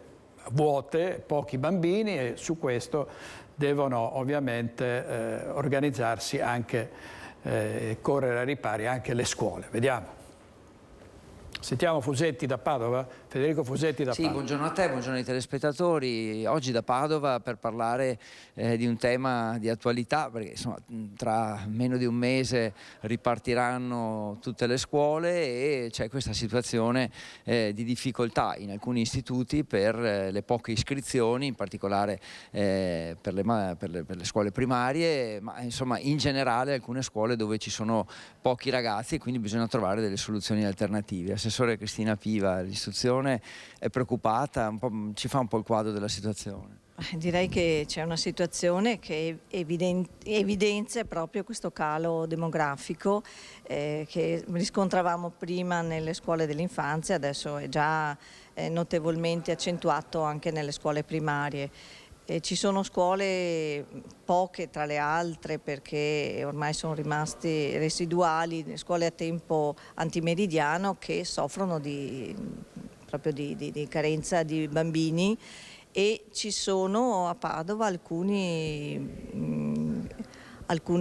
vuote, pochi bambini e su questo devono ovviamente organizzarsi anche, correre ai ripari anche le scuole. Vediamo. Sentiamo Fusetti da Padova, Federico Fusetti da Padova. Sì, buongiorno a te, buongiorno ai telespettatori. Oggi da Padova per parlare di un tema di attualità, perché insomma, tra meno di un mese ripartiranno tutte le scuole e c'è questa situazione di difficoltà in alcuni istituti per le poche iscrizioni, in particolare per le scuole primarie, ma insomma in generale alcune scuole dove ci sono pochi ragazzi e quindi bisogna trovare delle soluzioni alternative. L'assessore Cristina Piva, l'istruzione, è preoccupata, ci fa un po' il quadro della situazione. Direi che c'è una situazione che evidenzia proprio questo calo demografico che riscontravamo prima nelle scuole dell'infanzia, adesso è già notevolmente accentuato anche nelle scuole primarie. Ci sono scuole, poche tra le altre perché ormai sono rimasti residuali, scuole a tempo antimeridiano che soffrono proprio di carenza di bambini e ci sono a Padova alcuni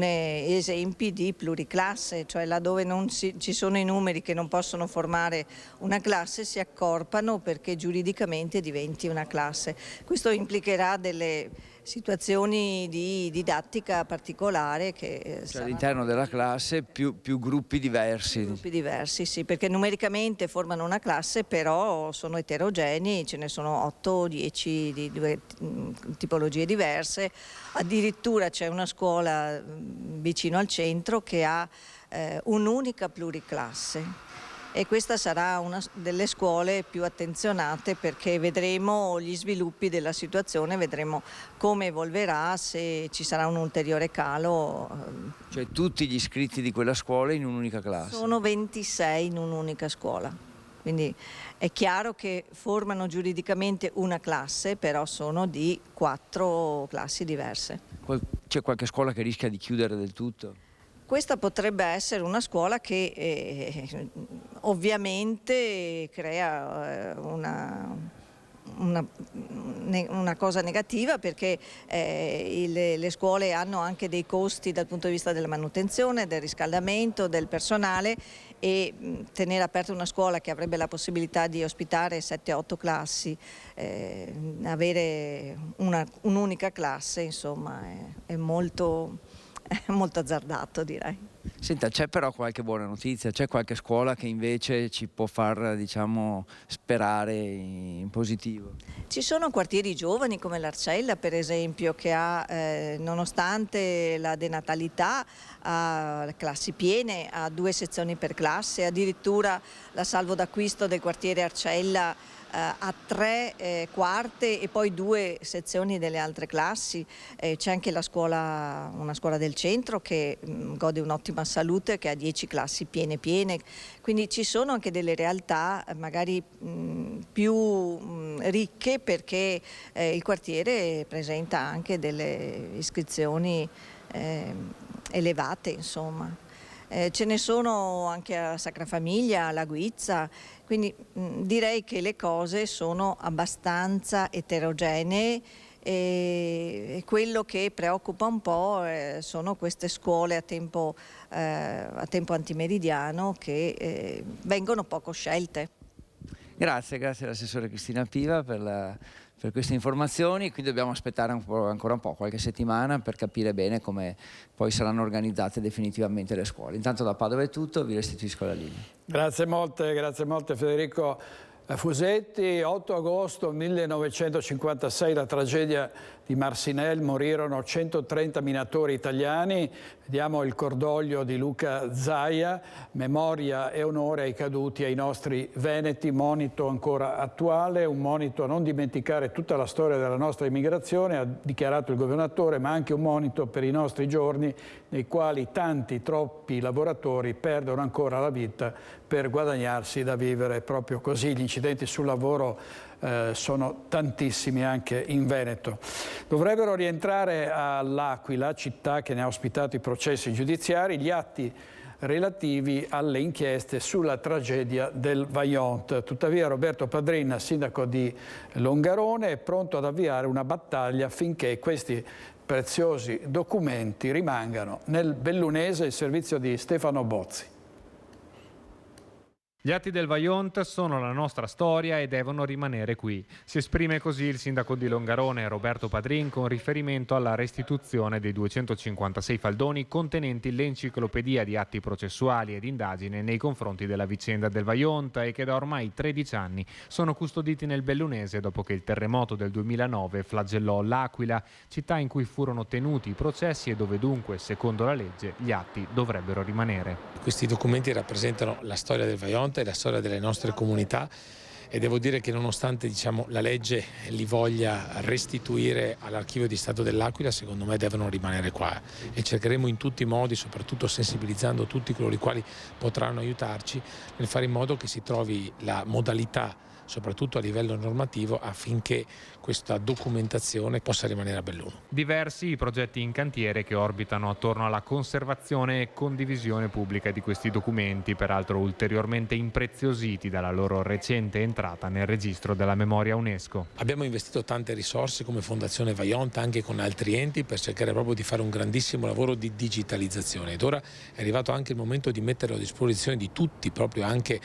esempi di pluriclasse, cioè laddove ci sono i numeri che non possono formare una classe si accorpano perché giuridicamente diventi una classe. Questo implicherà delle situazioni di didattica particolare che cioè all'interno della classe più gruppi diversi. Gruppi diversi, sì, perché numericamente formano una classe, però sono eterogenei, ce ne sono 8 o 10 di due tipologie diverse. Addirittura c'è una scuola vicino al centro che ha un'unica pluriclasse. E questa sarà una delle scuole più attenzionate, perché vedremo gli sviluppi della situazione, vedremo come evolverà, se ci sarà un ulteriore calo. Cioè tutti gli iscritti di quella scuola in un'unica classe? Sono 26 in un'unica scuola, quindi è chiaro che formano giuridicamente una classe, però sono di 4 classi diverse. C'è qualche scuola che rischia di chiudere del tutto? Questa potrebbe essere una scuola che ovviamente crea una cosa negativa, perché le scuole hanno anche dei costi dal punto di vista della manutenzione, del riscaldamento, del personale, e tenere aperta una scuola che avrebbe la possibilità di ospitare 7-8 classi, avere un'unica classe, insomma, è molto azzardato, direi. Senta, c'è però qualche buona notizia? C'è qualche scuola che invece ci può far, diciamo, sperare in positivo? Ci sono quartieri giovani come l'Arcella, per esempio, che ha, nonostante la denatalità, ha classi piene, ha 2 sezioni per classe, addirittura la salvo d'acquisto del quartiere Arcella ha 3 quarte e poi 2 sezioni delle altre classi. C'è anche una scuola del centro che gode un'ottima salute, che ha 10 classi piene. Quindi ci sono anche delle realtà magari più ricche, perché il quartiere presenta anche delle iscrizioni elevate, insomma. Ce ne sono anche a Sacra Famiglia, alla Guizza, quindi direi che le cose sono abbastanza eterogenee, e quello che preoccupa un po' sono queste scuole a tempo antimeridiano che vengono poco scelte. Grazie all'assessore Cristina Piva per queste informazioni. Qui dobbiamo aspettare ancora un po', qualche settimana, per capire bene come poi saranno organizzate definitivamente le scuole. Intanto da Padova è tutto, vi restituisco la linea. Grazie molte Federico Fusetti. 8 agosto 1956, la tragedia di Marcinelle, morirono 130 minatori italiani. Vediamo il cordoglio di Luca Zaia, memoria e onore ai caduti e ai nostri veneti, monito ancora attuale, un monito a non dimenticare tutta la storia della nostra immigrazione, ha dichiarato il governatore, ma anche un monito per i nostri giorni, nei quali troppi lavoratori perdono ancora la vita per guadagnarsi da vivere proprio così. Gli incidenti sul lavoro sono tantissimi anche in Veneto. Dovrebbero rientrare all'Aquila, città che ne ha ospitato i processi giudiziari, gli atti relativi alle inchieste sulla tragedia del Vajont. Tuttavia Roberto Padrin, sindaco di Longarone, è pronto ad avviare una battaglia affinché questi preziosi documenti rimangano nel bellunese. Il servizio di Stefano Bozzi. Gli atti del Vajont sono la nostra storia e devono rimanere qui. Si esprime così il sindaco di Longarone, Roberto Padrin, con riferimento alla restituzione dei 256 faldoni contenenti l'enciclopedia di atti processuali ed indagine nei confronti della vicenda del Vajont, e che da ormai 13 anni sono custoditi nel bellunese dopo che il terremoto del 2009 flagellò l'Aquila, città in cui furono tenuti i processi e dove dunque, secondo la legge, gli atti dovrebbero rimanere. Questi documenti rappresentano la storia del Vajont e la storia delle nostre comunità, e devo dire che nonostante la legge li voglia restituire all'Archivio di Stato dell'Aquila, secondo me devono rimanere qua, e cercheremo in tutti i modi, soprattutto sensibilizzando tutti coloro i quali potranno aiutarci, nel fare in modo che si trovi la modalità, soprattutto a livello normativo, affinché questa documentazione possa rimanere a Belluno. Diversi i progetti in cantiere che orbitano attorno alla conservazione e condivisione pubblica di questi documenti, peraltro ulteriormente impreziositi dalla loro recente entrata nel registro della memoria UNESCO. Abbiamo investito tante risorse come Fondazione Vajont, anche con altri enti, per cercare proprio di fare un grandissimo lavoro di digitalizzazione, ed ora è arrivato anche il momento di metterlo a disposizione di tutti, proprio anche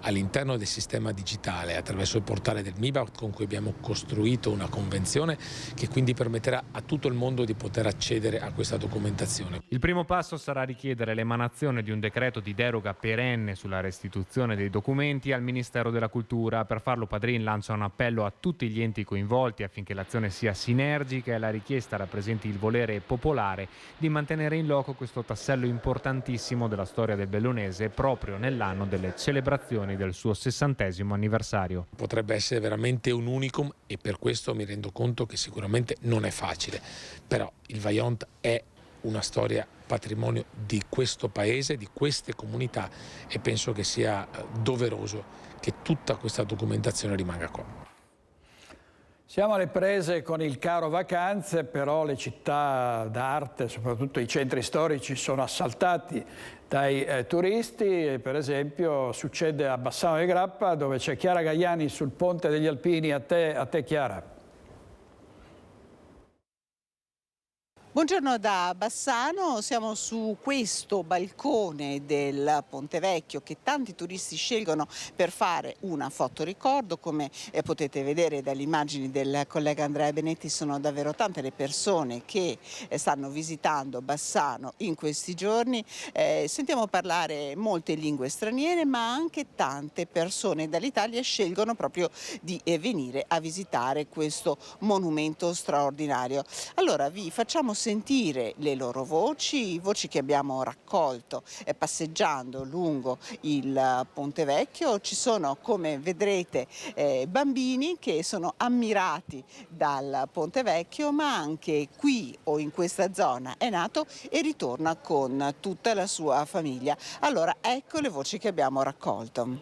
all'interno del sistema digitale, attraverso il portale del MIBACT, con cui abbiamo costruito una convenzione che quindi permetterà a tutto il mondo di poter accedere a questa documentazione. Il primo passo sarà richiedere l'emanazione di un decreto di deroga perenne sulla restituzione dei documenti al Ministero della Cultura. Per farlo Padrin lancia un appello a tutti gli enti coinvolti affinché l'azione sia sinergica, e la richiesta rappresenti il volere popolare di mantenere in loco questo tassello importantissimo della storia del Bellunese proprio nell'anno delle celebrazioni del suo 60° anniversario. Potrebbe essere veramente un unicum, e per questo mi rendo conto che sicuramente non è facile, però il Vajont è una storia patrimonio di questo paese, di queste comunità, e penso che sia doveroso che tutta questa documentazione rimanga qua. Siamo alle prese con il caro vacanze, però le città d'arte, soprattutto i centri storici, sono assaltati dai turisti. Per esempio succede a Bassano del Grappa, dove c'è Chiara Gaiani sul Ponte degli Alpini. A te Chiara. Buongiorno da Bassano, siamo su questo balcone del Ponte Vecchio che tanti turisti scelgono per fare una fotoricordo. Come potete vedere dalle immagini del collega Andrea Benetti, sono davvero tante le persone che stanno visitando Bassano in questi giorni. Sentiamo parlare molte lingue straniere, ma anche tante persone dall'Italia scelgono proprio di venire a visitare questo monumento straordinario. Allora vi facciamo sentire le loro voci che abbiamo raccolto passeggiando lungo il Ponte Vecchio. Ci sono, come vedrete, bambini che sono ammirati dal Ponte Vecchio, ma anche qui o in questa zona è nato e ritorna con tutta la sua famiglia. Allora ecco le voci che abbiamo raccolto.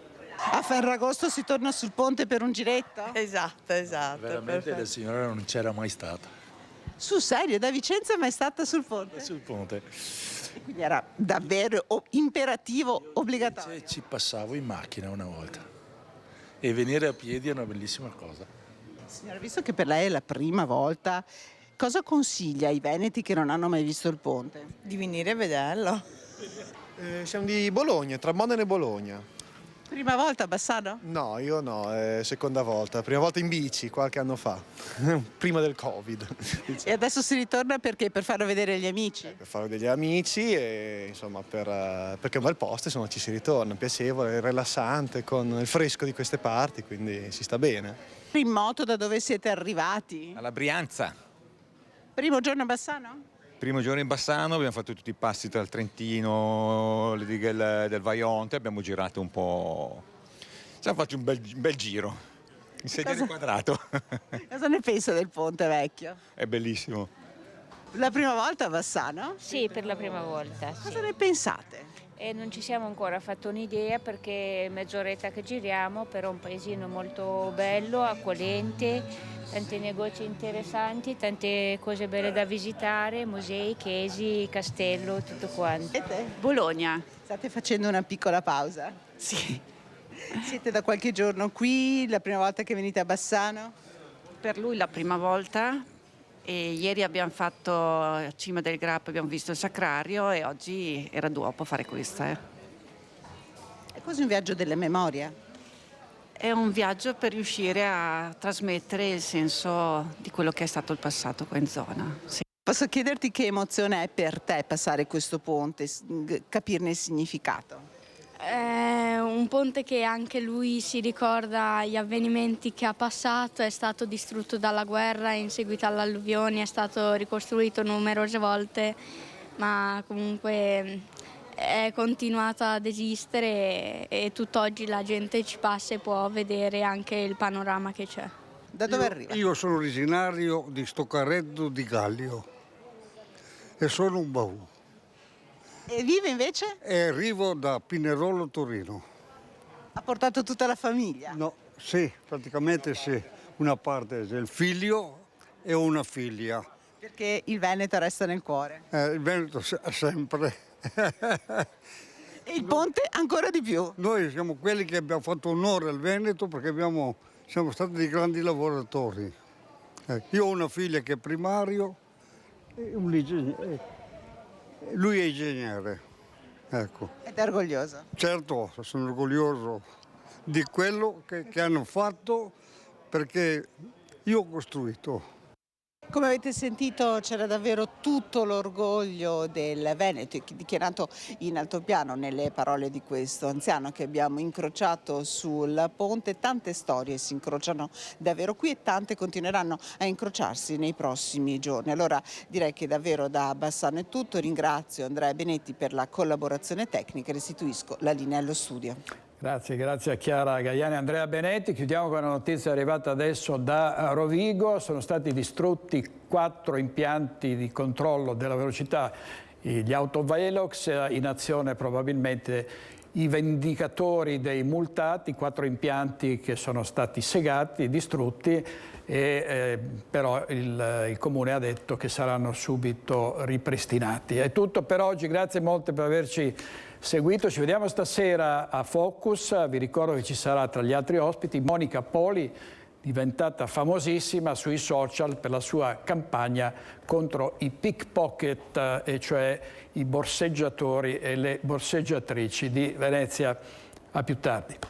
A Ferragosto si torna sul ponte per un giretto? Esatto. Veramente la signora non c'era mai stata. Sul serio, da Vicenza è mai stata sul ponte? Sul ponte. E quindi era davvero imperativo, obbligatorio? Ci passavo in macchina una volta e venire a piedi è una bellissima cosa. Signora, visto che per lei è la prima volta, cosa consiglia ai veneti che non hanno mai visto il ponte? Di venire a vederlo. Siamo di Bologna, tra Modena e Bologna. Prima volta a Bassano? No, io no, è seconda volta. Prima volta in bici, qualche anno fa, prima del Covid. E adesso si ritorna perché? Per farlo vedere agli amici? Per farlo degli amici e insomma perché è un bel posto, insomma ci si ritorna, piacevole, rilassante, con il fresco di queste parti, quindi si sta bene. In moto da dove siete arrivati? Alla Brianza. Primo giorno a Bassano? Primo giorno in Bassano, abbiamo fatto tutti i passi tra il Trentino, le dighe del Vajont, abbiamo girato un po', siamo fatti un bel giro, in sedile quadrato. Cosa ne pensa del Ponte Vecchio? È bellissimo. La prima volta a Bassano? Sì, per la prima volta. Cosa ne pensate? Non ci siamo ancora fatto un'idea perché è mezz'oretta che giriamo, però è un paesino molto bello, accogliente, tanti negozi interessanti, tante cose belle da visitare, musei, chiesi, castello, tutto quanto. Bologna. State facendo una piccola pausa? Sì. Siete da qualche giorno qui, la prima volta che venite a Bassano? Per lui la prima volta. E ieri abbiamo fatto a Cima del Grappa, abbiamo visto il Sacrario e oggi era dopo fare questa. È quasi un viaggio della memoria. È un viaggio per riuscire a trasmettere il senso di quello che è stato il passato qua in zona. Sì. Posso chiederti che emozione è per te passare questo ponte, capirne il significato? È un ponte che anche lui si ricorda gli avvenimenti che ha passato, è stato distrutto dalla guerra, in seguito alle alluvioni è stato ricostruito numerose volte, ma comunque è continuato ad esistere e tutt'oggi la gente ci passa e può vedere anche il panorama che c'è. Da dove arriva? Io sono originario di Stoccareddo di Gallio e sono un baù. E vive invece? E arrivo da Pinerolo, Torino. Ha portato tutta la famiglia? No, sì, praticamente sì. Una parte del figlio e una figlia. Perché il Veneto resta nel cuore? Il Veneto sempre. E il ponte ancora di più? Noi siamo quelli che abbiamo fatto onore al Veneto perché siamo stati dei grandi lavoratori. Io ho una figlia che è primario e un ingegnere. Lui è ingegnere, ecco. Ed è orgoglioso? Certo, sono orgoglioso di quello che hanno fatto, perché io ho costruito. Come avete sentito c'era davvero tutto l'orgoglio del Veneto dichiarato in altopiano nelle parole di questo anziano che abbiamo incrociato sul ponte. Tante storie si incrociano davvero qui e tante continueranno a incrociarsi nei prossimi giorni. Allora direi che davvero da Bassano è tutto, ringrazio Andrea Benetti per la collaborazione tecnica e restituisco la linea allo studio. Grazie a Chiara Gaiani e Andrea Benetti. Chiudiamo con una notizia arrivata adesso da Rovigo. Sono stati distrutti 4 impianti di controllo della velocità, gli autovelox, in azione probabilmente i vendicatori dei multati, 4 impianti che sono stati segati, distrutti, però il Comune ha detto che saranno subito ripristinati. È tutto per oggi, grazie molte per averci seguito, ci vediamo stasera a Focus. Vi ricordo che ci sarà tra gli altri ospiti Monica Poli, diventata famosissima sui social per la sua campagna contro i pickpocket, e cioè i borseggiatori e le borseggiatrici di Venezia. A più tardi.